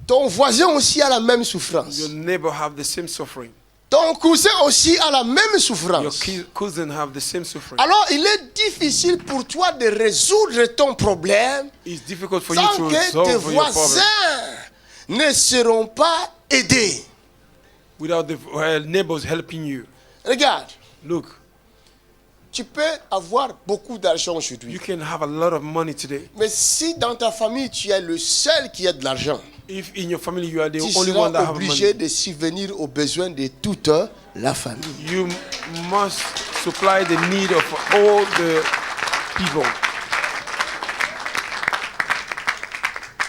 ton voisin aussi a la même souffrance. your neighbor have the same suffering. Ton cousin aussi a la même Your souffrance. cousin have the same suffering. Alors, il est difficile pour toi de résoudre ton problème It's difficult for you sans to que tes resolve your problem voisins ne seront pas aidés. without the neighbors helping you. Regarde, Look, Tu peux avoir beaucoup d'argent aujourd'hui. You can have a lot of money today. Mais si dans ta famille, tu es le seul qui a de l'argent, If in your family you are the tu only one that seras have obligé money, de subvenir aux besoins de toute la famille. you must supply the need of all the people.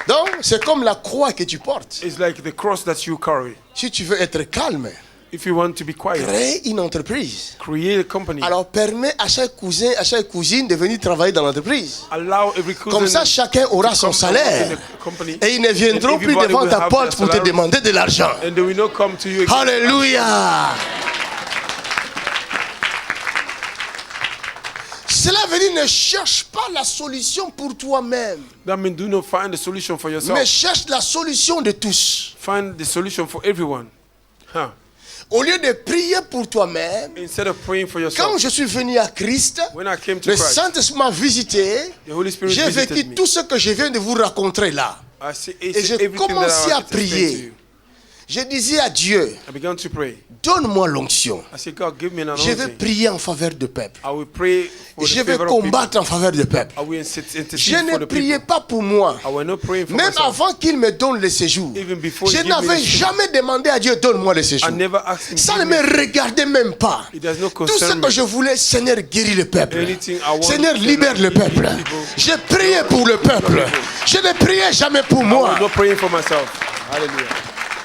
Donc, c'est comme la croix que tu portes. It's like the cross that you carry. Si tu veux être calme, If you want to be quiet, crée une entreprise. create a company. Alors, permets à chaque cousin, à chaque cousine de venir travailler dans l'entreprise. Allow every cousin Comme ça, chacun aura son salaire. Et ils ne viendront plus devant ta porte pour te demander de l'argent. And they will not come to you again. Alléluia. Cela veut dire ne cherche pas la solution pour toi-même, That means do not find the solution for yourself. mais cherche la solution de tous. Find the solution for everyone. Huh. Au lieu de prier pour toi-même, Instead of praying for quand yourself, je suis venu à Christ, when I came to le Christ, Saint-Esprit m'a visité, the Holy Spirit j'ai visited vécu me. tout ce que je viens de vous raconter là. I see, Et it's j'ai everything commencé that I à want to explain prier. to you. Je disais à Dieu, I began to pray. donne-moi l'onction. I said, God, give me an Je vais anointing. prier en faveur du peuple. I will pray for the Je vais favor of people. combattre en faveur du peuple. I will Je intercede for ne the priais people. pas pour moi. I will not pray for Même myself. avant qu'il me donne le séjour, Even before je he give me n'avais the séjour. jamais demandé à Dieu, donne-moi le séjour. I never asked him Ça to ne give me me. regardait même pas. It does not Tout ce concern que me. je voulais, Seigneur, guéris le peuple. Anything I want, Seigneur, Seigneur, libère le lead peuple. people. Je priais pour le peuple. Je ne priais jamais pour I moi. was not praying for myself. Hallelujah.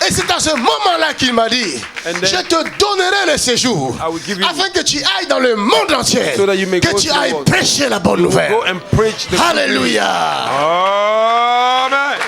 Et c'est à ce moment-là qu'il m'a dit, And then- je te donnerai le séjour I will give you- afin que tu ailles dans le monde entier, So that you may que go tu to the ailles world. prêcher la bonne nouvelle. Go and preach the good news. Alléluia. Amen.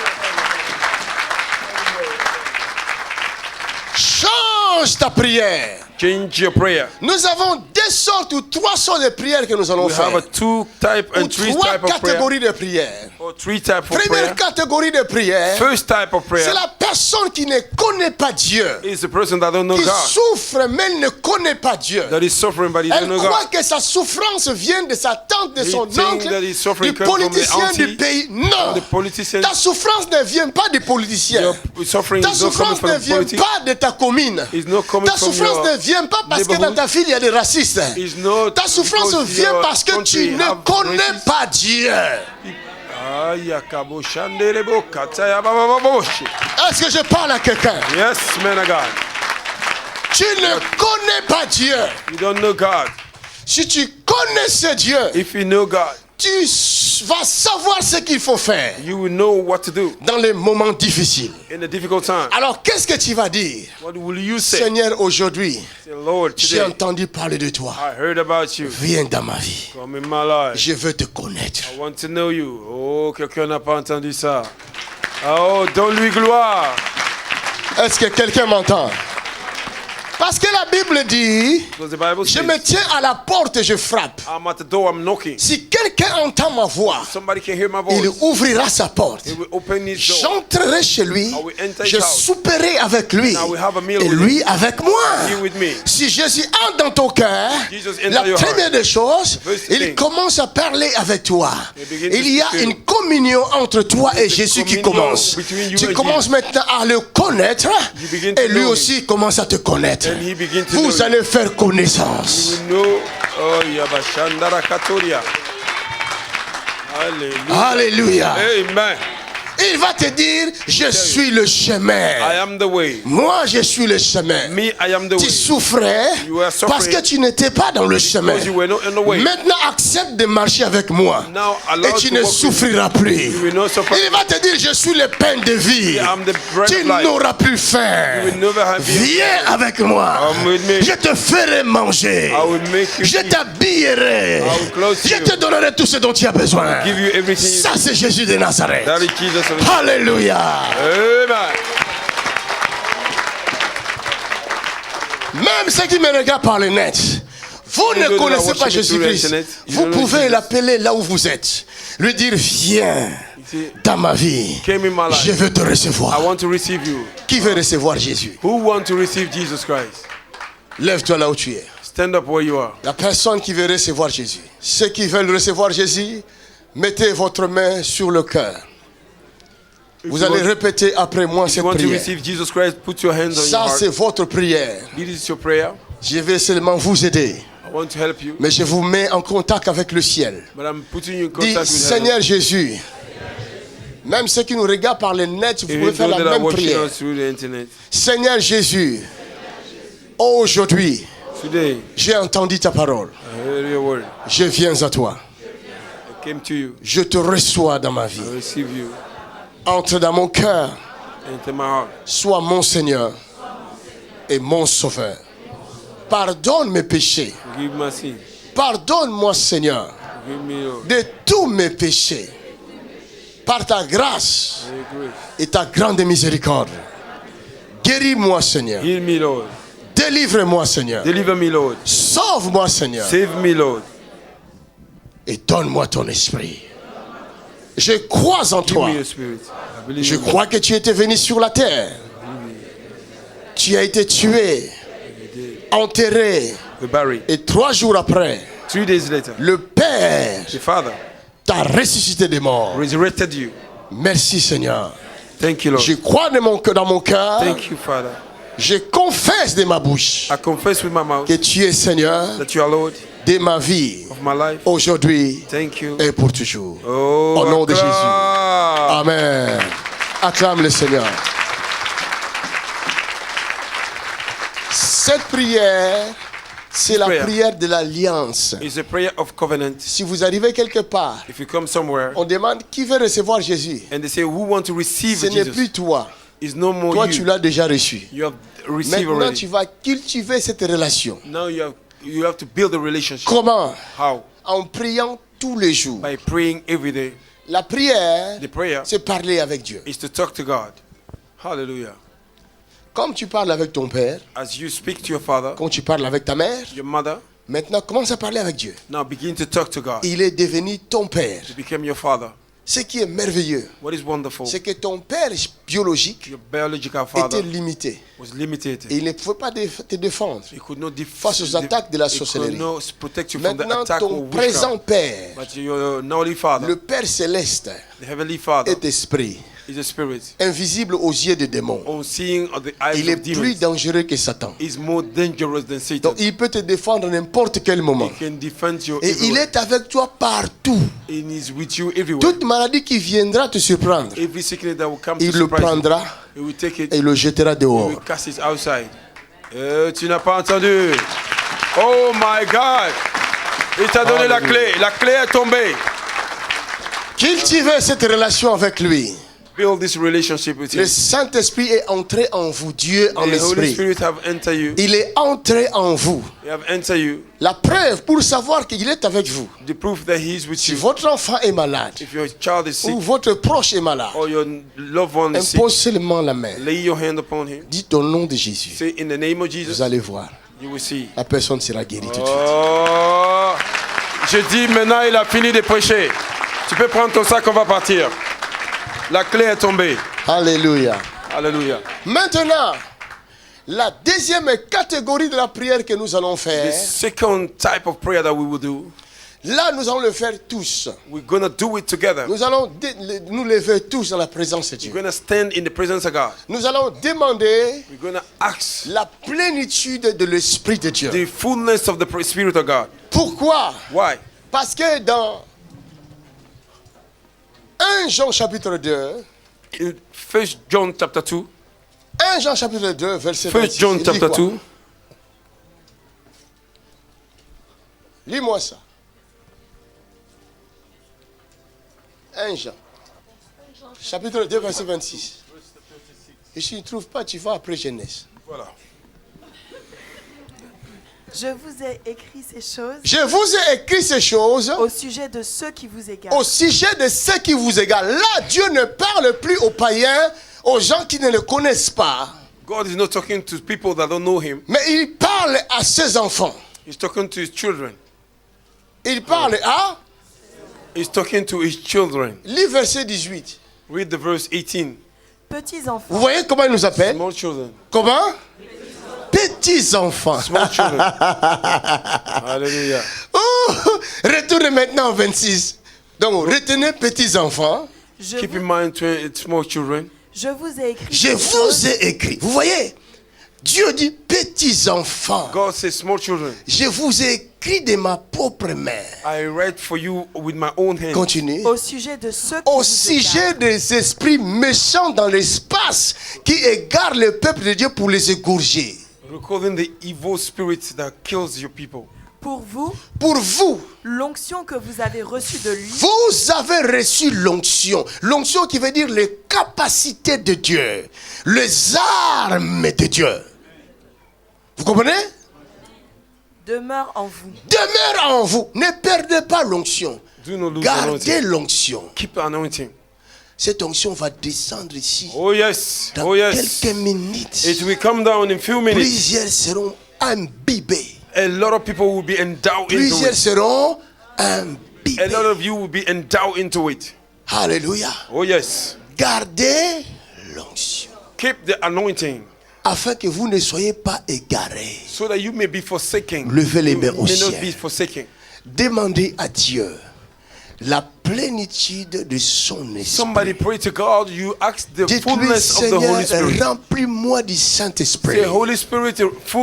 Change ta prière. Change your prayer. Nous avons deux sortes ou trois sortes de prières que nous allons We have faire. a two type Ou and three trois type of prayer. catégories de prières. Or three type of prayer. Première catégorie de prière, First type of prayer c'est la personne qui ne connaît pas Dieu, is the person that don't know qui God. souffre mais elle ne connaît pas Dieu. That is suffering but he Elle don't know croit God. que sa souffrance vient de sa tante, de He son think oncle, that he's suffering du come from the politicien auntie, du pays. Non, The politician. ta souffrance ne vient pas du politicien. Your suffering Ta is not coming souffrance from ne the vient politics. pas de ta commune. It's not coming Ta from souffrance your ne vient pas parce que dans neighborhood. ta ville il y a des racistes. It's not Ta souffrance because vient your parce que country tu ne have connais racism. pas Dieu. Ayakabo shandelebo kataya babababoshi. Est-ce que je parle à quelqu'un? Yes, man of God. Tu ne connais pas Dieu. You don't know God. Si tu connais ce Dieu, If you know God, tu vas savoir ce qu'il faut faire you will know what to do dans les moments difficiles. in a difficult time. Alors, qu'est-ce que tu vas dire? What will you say? Seigneur, aujourd'hui, Say, Lord, j'ai today entendu parler de toi. I heard about you. Viens dans ma vie. Come in my life. Je veux te connaître. I want to know you. Oh, quelqu'un n'a pas entendu ça. Oh, donne-lui gloire. Est-ce que quelqu'un m'entend? Parce que la Bible dit, Because the Bible je me says, tiens à la porte et je frappe. I'm at the door, I'm knocking. Si quelqu'un entend ma voix, Somebody can hear my il voice. ouvrira sa porte. He will open his door. J'entrerai chez lui, I will enter his je house. souperai avec lui And I will have a meal et with lui avec moi. He with me. Si Jésus entre dans ton cœur, Jesus enter la your première des choses, first il thing. commence à parler avec toi. He begins to Il y a speak to une you. communion entre toi et There's a Jésus qui communion commence. between you Tu and commences Jesus. maintenant à le connaître You begin to et lui know him. aussi commence à te connaître. And he begin to know Vous you. allez faire connaissance. You know, oh, Yabashandara Katoria. Hallelujah. Alléluia. Amen. Il va te dire, je suis le I chemin. am the way. Moi, je suis le chemin. Me, I am the Tu way. souffrais You were suffering parce que tu n'étais pas dans le chemin. Because you were not in the way. Maintenant, accepte de marcher avec moi. Now allow Et tu to ne walk with souffriras plus. You will not suffer. Il va te dire, je suis le pain de vie. I am the bread Tu of life. n'auras plus faim. You will never have Viens avec moi. Come with me. Je te ferai manger. I will make you Je eat. t'habillerai. will clothe Je you. te donnerai tout ce dont tu as besoin. Give you everything you Ça, c'est Jésus de Nazareth. That is Jesus. Alléluia. Amen. Même ceux qui me regardent par le net, vous You ne don't connaissez know pas what you do through Jésus-Christ. internet. You Vous don't know pouvez Jesus. l'appeler là où vous êtes. Lui dire, viens see, dans ma vie. Came in my life. Je veux te I recevoir. want to receive you. Qui veut recevoir Jésus? Who want to receive Jesus Christ? Lève-toi là où tu es. Stand up where you are. La personne qui veut recevoir Jésus. Ceux qui veulent recevoir Jésus, mettez votre main sur le cœur. Vous allez répéter après moi If cette you want to prière. receive Jesus Christ, put your hands on your Ça, heart. c'est votre prière. This is your prayer. Je vais seulement vous aider. I want to help you. Mais je vous mets en contact avec le ciel. But I'm putting you in Dis, contact with Seigneur heaven. Jésus, même ceux qui nous regardent par le net, vous If pouvez you faire know la that are même watching prière. us through the internet. Seigneur Jésus, aujourd'hui, Today, j'ai entendu ta parole. I heard your word. Je viens à toi. I came to you. Je te reçois dans ma vie. I receive you. Entre dans mon cœur. Into my heart. Sois mon Seigneur et mon Sauveur. Pardonne mes péchés. Forgive my sin. Pardonne-moi, Seigneur, Forgive me, Lord. de tous mes péchés. Par ta grâce By your grace. et ta grande miséricorde. Guéris-moi, Seigneur. Heal me, Lord. Délivre-moi, Seigneur. Deliver me, Lord. Sauve-moi, Seigneur. Save me, Lord. Et donne-moi ton esprit. Je crois en Give toi. me your spirit. I believe Je in you. crois que tu étais venu sur la terre. Tu as été tué, enterré. We're buried. Et 3 jours après, 3 days later, le Père the Father t'a ressuscité des morts. resurrected you. Merci, Seigneur. Thank you, Lord. Je crois dans mon cœur. Thank you, Father. Je confesse de ma bouche I confess with my mouth que tu es Seigneur that you are Lord de ma vie of my life. aujourd'hui Thank you. et pour toujours. Oh, Au nom de acclame. Jésus. Amen. Acclame le Seigneur. Cette prière, c'est la prayer prière de l'alliance. It's a prayer of covenant. Si vous arrivez quelque part, If you come somewhere on demande qui veut recevoir Jésus. and they say, who want to receive Ce n'est Jesus? plus toi. It's no more Toi, you. tu l'as déjà reçu. You have received Maintenant, already. tu vas cultiver cette relation. Now you have to build a relationship. Comment? How? En priant tous les jours. By praying every day. La prière, The prayer c'est parler avec Dieu. is to talk to God. Hallelujah. Comme tu parles avec ton père, As you speak to your father, quand tu parles avec ta mère, your mother, maintenant commence à parler avec Dieu. now begin to talk to God. Il est devenu ton père. He became your father. Ce qui est merveilleux, What is wonderful? c'est que ton père biologique Your biological father était limité. was limited. Et il ne pouvait pas te défendre He could not face aux attaques de la he could sorcellerie. not protect you from the Maintenant, attack ton of présent witchcraft. père, But your knowledge father, le Père céleste, the heavenly father, est esprit, is a spirit. invisible aux yeux des démons. On seeing of the eyes Il est of plus demons dangereux que Satan. is more dangerous than Satan. Donc, il peut te défendre à n'importe quel moment. He can defend you Et il everywhere. est avec toi partout. And he's with you everywhere. Toute maladie qui viendra te surprendre, Every sickness that will come il to le surprise you, prendra he will take it. et le jettera He dehors. will cast it outside. Tu n'as pas entendu? Oh my God! Il t'a donné la clé. La clé est tombée. Cultivez cette relation avec lui. Build this relationship with Le him. Saint-Esprit est entré en vous, Dieu en The Holy esprit. Spirit have entered you. Il est entré en vous. He have entered you. La preuve pour savoir qu'il est avec vous. The proof that he is with Si you. votre enfant est malade If your child is sick ou votre proche est malade, or your loved one is sick, impose seulement la main. lay your hand upon him. Dites au nom de Jésus. Say in the name of Vous Jesus, allez voir. you will see. La personne sera guérie tout de suite. Oh, je dis maintenant il a fini de prêcher. Tu peux prendre ton sac, on va partir. La clé est tombée. Alléluia. Alléluia. Maintenant, la deuxième catégorie de la prière que nous allons The faire, second type of prayer that we will do, là nous allons le faire tous. we're gonna do it together. Nous allons nous lever tous dans la présence de Dieu. We're gonna stand in the presence of God. Nous allons demander We're gonna ask la plénitude de l'Esprit de Dieu. the fullness of the Spirit of God. Pourquoi? Why? Parce que dans 1 Jean chapitre 2, In 1 John chapter 2, 1 Jean chapitre 2, verset 1 26. John il dit chapter quoi? 2, Lis-moi ça. 1 Jean. Chapitre 2, verset 26. Et si tu ne trouves pas, tu vas après Genèse. voilà. Je vous ai écrit ces choses Je vous ai écrit ces choses au sujet de ceux qui vous égarent. au sujet de ceux qui vous égarent. Là, Dieu ne parle plus aux païens, aux gens qui ne le connaissent pas. God is not talking to people that don't know him. Mais il parle à ses enfants. He's talking to his children. Il parle à... He's talking to his children. Lis verset 18. Read the verse 18. Petits Vous enfants, voyez comment il nous appelle? Small children. Comment? Petits enfants. Small children. Hallelujah. Oh, retournez maintenant au 26. Donc, retenez petits enfants. Keep in mind small children. je vous ai écrit Je ces choses vous ai écrit. Vous voyez, Dieu dit, petits enfants, God says, small children, je vous ai écrit de ma propre main. I write for you with my own hand. Continue. Au sujet de ceux qui Au vous sujet égarent. des esprits méchants dans l'espace qui égarent le peuple de Dieu pour les égorger. Recalling the evil spirit that kills your people. Pour vous, Pour vous, l'onction que vous avez reçue de lui vous avez reçu l'onction. L'onction qui veut dire les capacités de Dieu, les armes de Dieu. Vous comprenez? demeure en vous. Demeure en vous. Ne perdez pas l'onction. Do not lose Gardez anointing. l'onction. Keep anointing. Cette onction va descendre ici. Oh yes. Dans Oh yes. quelques minutes. It will come down in few minutes. Plusieurs seront imbibés. A lot of people will be endowed into Plusieurs it. seront A imbibés. lot of you will be endowed into it. Alléluia. Oh yes. Gardez l'onction. Keep the anointing Afin que vous ne soyez pas égarés. so that you may be forsaken. Levez les You mains au may not ciel. be forsaken. Demandez à Dieu la plénitude de son esprit. Somebody pray to God. You ask the Dites-lui, fullness of the Holy Seigneur, Spirit. remplis-moi du Saint-Esprit. Say, Holy Spirit,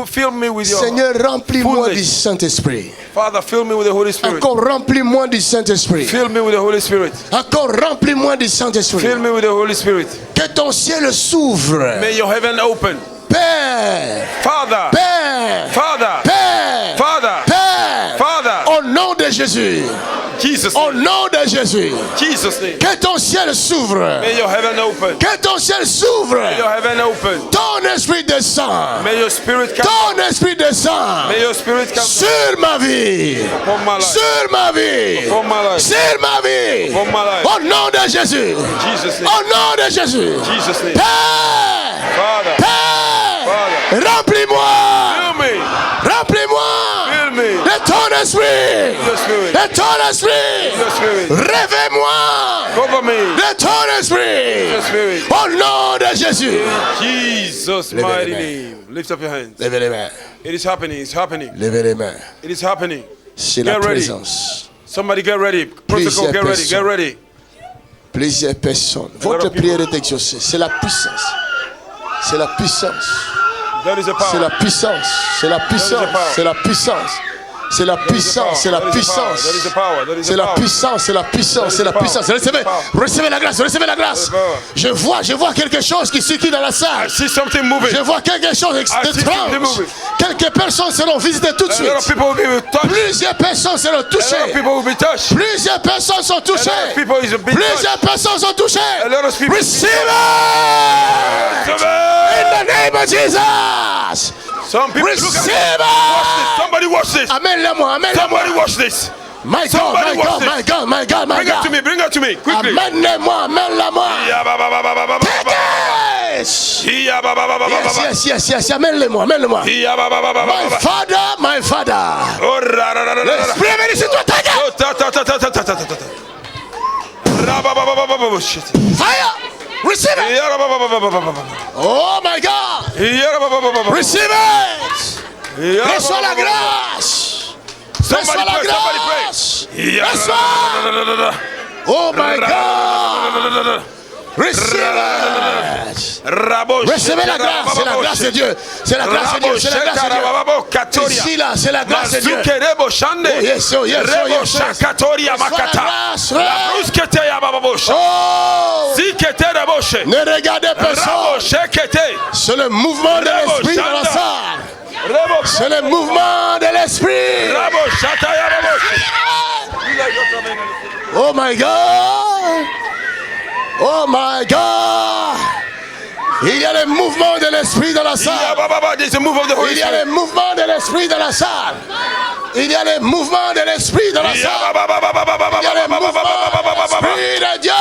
fill me with your Seigneur, remplis-moi du fullness. Saint-Esprit. Father, fill me with the Holy Spirit. Encore remplis-moi du Saint-Esprit. Fill me with the Holy Spirit. Encore remplis-moi du Saint-Esprit. Fill me with the Holy Spirit. Que ton ciel s'ouvre. May your heaven open. Père, Father, Père, Father, Père, Father, Père, Father, au nom de Jésus, Jesus, au nom de Jésus, Jesus' name. que ton ciel s'ouvre. May your heaven open. Que ton ciel s'ouvre. May your heaven open. Ton esprit descend. May your spirit come. Ton esprit descend May your spirit come sur ma vie. upon my life. Sur ma vie. Upon my life. Sur ma vie. Upon my life. Au nom de Jésus. Jesus' name. Au nom de Jésus. Jesus' name. Père. Father, Père. Father. Remplis-moi. Fill me. Remplis-moi. Fill me. De ton esprit. Your spirit. De ton esprit. Your spirit. Réveille-moi. Cover me. De ton esprit. Your spirit. Au nom de Jésus. Jesus' Levez mighty les mains. name. Lift up your hands. Levez les mains. It is happening. It's happening. Levez les mains. It is happening. C'est la Get ready. présence. Somebody get ready. Protocol, get ready. Get ready. Plusieurs personnes. Votre prière est exaucée. C'est la puissance. C'est la puissance. That is the C'est la power. puissance. C'est la puissance. C'est la puissance. C'est la puissance. C'est la puissance. That is the power. That is C'est the la power. puissance, c'est la puissance, c'est la puissance. Recevez, recevez la grâce, recevez la grâce. Je vois quelque chose qui circule dans la I salle. see something moving. Je vois quelque chose I see d'étrange. something moving. Quelques personnes seront visitées tout de A lot of suite. people will be touched. Plusieurs personnes seront A lot of touchées. people will be touched. Plusieurs personnes sont A lot of touchées. people is being touched. Plusieurs personnes sont touchées. A lot of people. Receive it in the name of Jesus. Some people look Receive at it. watch this. Somebody watch this. Amène-le-moi, amène-le-moi. Somebody watch this. My God, Somebody my God, watch this. my God, my God, my Bring it to God. me. Bring it to me quickly. Amène-le-moi, amène-le-moi. Yeah, ba, ba, ba, ba, ba, ba, ba, ba. Yes. Yeah, ba, ba, ba, ba, ba, Yes, ba. yes, yes, yes. Amène-le-moi, amène-le-moi. Yeah, ba, ba, ba, ba, ba, My ba. father, my father. Oh, ra, ra, ra, ra, ra, ra. L'esprit est venu sur toi, ta gueule. Oh, ta, ta, ta, ta, ta, ta, ta, ta, ta. Ra, ba, ba, ba, ba, ba, ba, ba. Shit. Fire. Receive it. Yeah, ra, ba, ba, ba, ba, ba, ba, ba, ba. Oh my God. Yeah, ra, ba, ba, ba, ba, ba. Receive it. Yeah, ra, Reçois ba, la ba, ba, ba. grâce. Somebody Reçois la pray, somebody pray. grâce. Yeah, ra, Reçois. ra, ra, ra, ra, ra. Oh my Ra, ra, God. ra, ra, ra, ra. Receive it. Rabo, Recevez la grâce. C'est la grâce de Dieu. C'est la grâce de Dieu. C'est la grâce de Dieu. Ici, là, c'est la grâce de Dieu. Rebo Shande. Oh, yes, oh, yes, oh, Rebo yes, yes. Shakatoria Reçois la Makata. grâce. La bruskete ya bababosha. Oh. Zikete Reboshe. Ne regardez Rabo personne. Shekete. C'est le mouvement de l'esprit dans la salle. Rebo C'est le mouvement de l'esprit. Rabo Shataya Baboshe. Oh my God. Oh my God. Il y a le mouvement de l'esprit dans la Ya salle. Baba, there's a move of the Holy Il y a Spirit. le mouvement de l'esprit dans la salle. Il y a le mouvement de l'esprit dans la Ya salle. Baba, Baba, Baba, Baba, Il y a le Baba, mouvement Baba, Baba, de Baba, Baba. l'esprit de Dieu.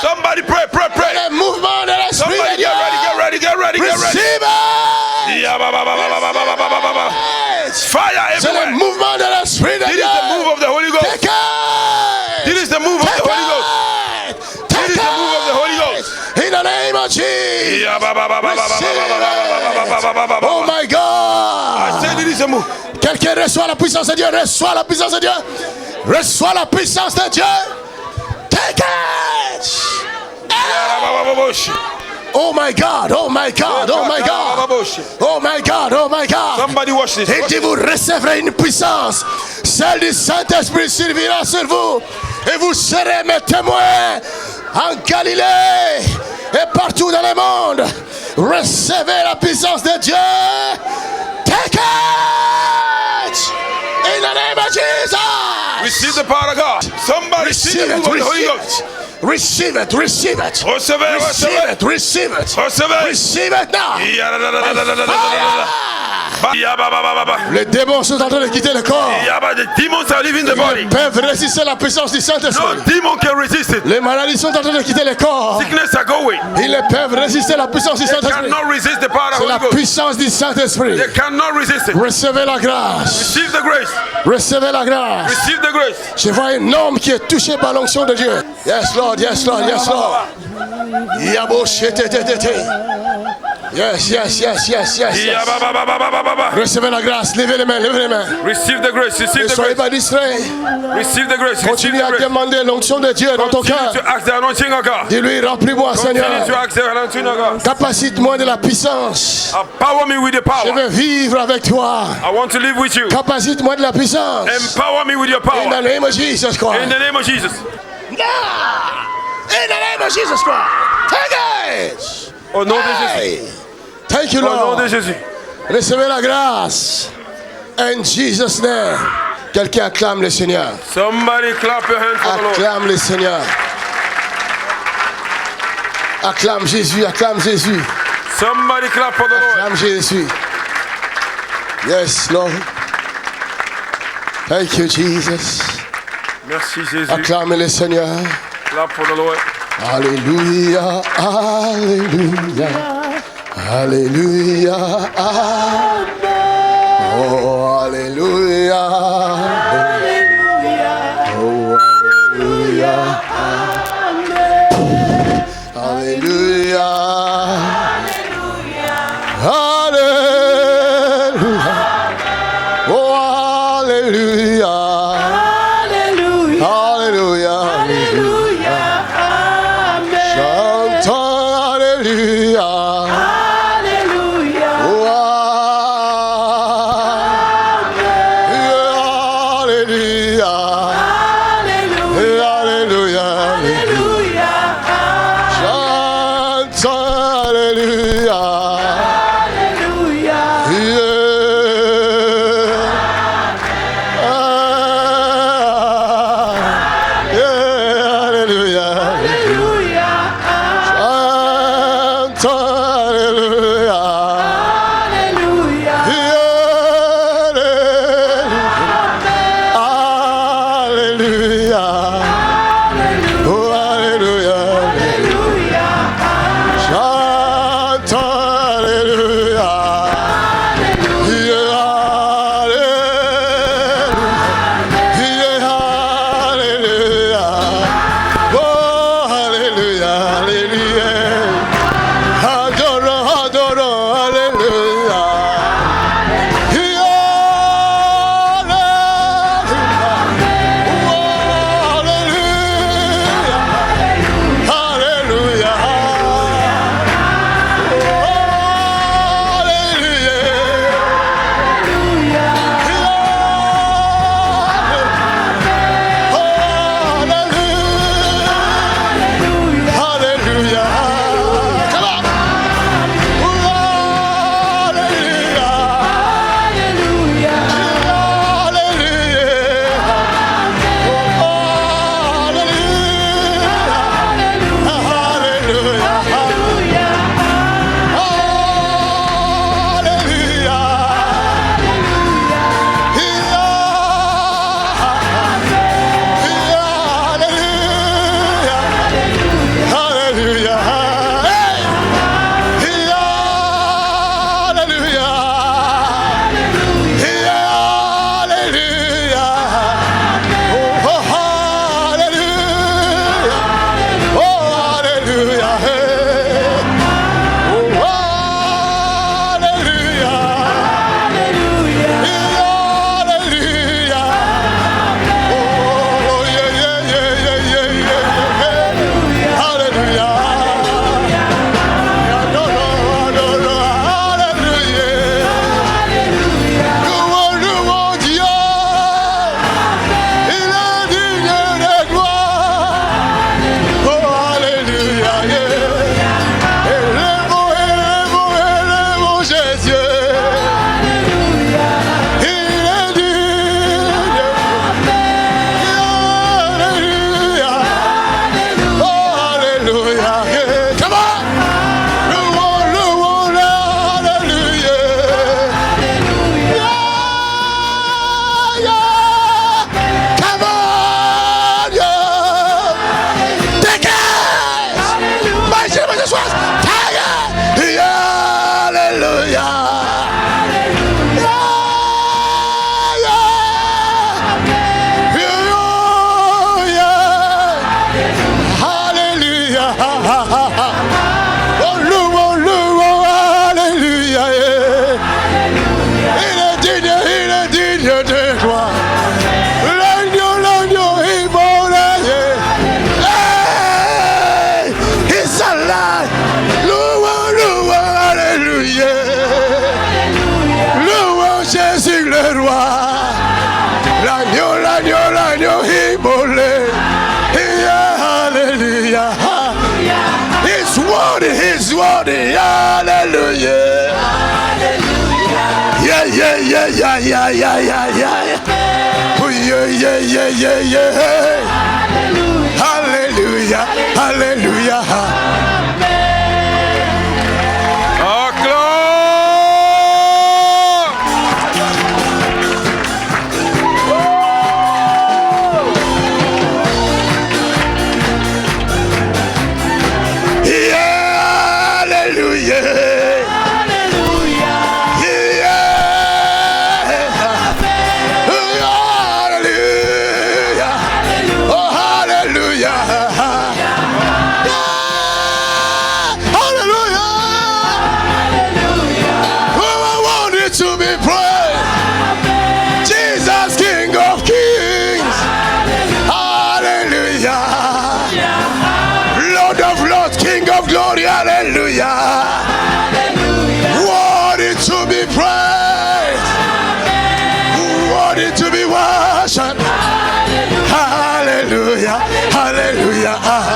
Somebody pray, pray, Il y pray. a le mouvement de l'esprit de Somebody Dieu. get ready, get ready, get ready, get ready. Receive it. Ya Baba, Baba, Baba, Baba, Baba, Baba. Fire C'est le everywhere. mouvement de l'esprit de This Dieu. is the move of the Holy Ghost. Take it. This is the move of the Holy Ghost. Take This is the move of the Holy Ghost. In the name of Jesus. Ya Baba, Baba, Baba, Baba, Baba, Baba, Baba, Baba. Oh my God. Say this is a move. Quelqu'un reçoit la puissance de Dieu. Reçoit la puissance de Dieu. Reçoit la puissance de Dieu. Take it. Ya Baba, Baba, Baba. Oh my God, oh my God, oh my God. Oh my God, oh my God. Somebody watch this. Il dit vous recevrez une puissance. Celle du Saint-Esprit survira sur vous. Et vous serez mes témoins en Galilée et partout dans le monde. Recevez la puissance de Dieu. Take it in the name of Jesus. Receive the power of God. Somebody receive the Holy Ghost. Receive it, receive it. Recevez, Receive it, receive it. recevez. Receive it now. Fire. Les démons sont en train de quitter le corps. The demons are leaving the body. Ils peuvent résister la puissance du No Saint-Esprit. demon can resist it. Les maladies sont en train de quitter le corps. Sickness are going. Ils ne peuvent résister la puissance du They Saint-Esprit. cannot resist the power of C'est the la Holy Ghost. puissance du Saint-Esprit. They cannot resist it. Recevez la grâce. Receive the grace. Recevez la grâce. Receive the grace. Je vois un homme qui est touché par l'onction de Dieu. Yes, Lord, yes, Lord, yes, Lord. Yabo shetetete. Yes, yes, yes, yes, yes, yes. Recevez la grâce. Levez les mains, levez les mains. Receive the grace. Ne Receive the soyez grace. pas distrait. Receive the grace. Receive Continue the à grace. demander l'onction de Dieu dans ton Continue cœur. to ask the anointing of God. Dis-lui, remplis-moi, Continue to Seigneur. ask the anointing of God. Capacite-moi de la puissance. Empower me with the Je power. veux vivre avec toi. I want to live with you. Capacite-moi de la puissance. Empower me with your In the power. name of Jesus Christ. In the name of Jesus. Yeah. In the name of Jesus Christ. Take it. Au nom de Jésus. Hey. Thank you, Au nom de Lord. Jésus. Recevez la grâce. In Jesus' name. Quelqu'un acclame le Seigneur. Somebody clap your hands for the Lord. Acclame le Seigneur. Acclame Jésus, acclame Jésus. Somebody clap for the Lord. Acclame Jésus. Yes, Lord. Thank you, Jesus. Merci Jésus. Acclame le Seigneur. Clap for the Lord. Alléluia, Alléluia, Alléluia, Amen. Oh, Alléluia, oh, Alléluia, Amen. Alléluia, Alléluia, oh, Alléluia, Alléluia, Alléluia. Chantons Alléluia. Alléluia. Oh, yeah, yeah, yeah, yeah, yeah, yeah, yeah. Oh, yeah, yeah, yeah, yeah, yeah. Hallelujah, hallelujah. Glory, hallelujah. Worthy to be praised. Worthy to be worshipped. Hallelujah, hallelujah.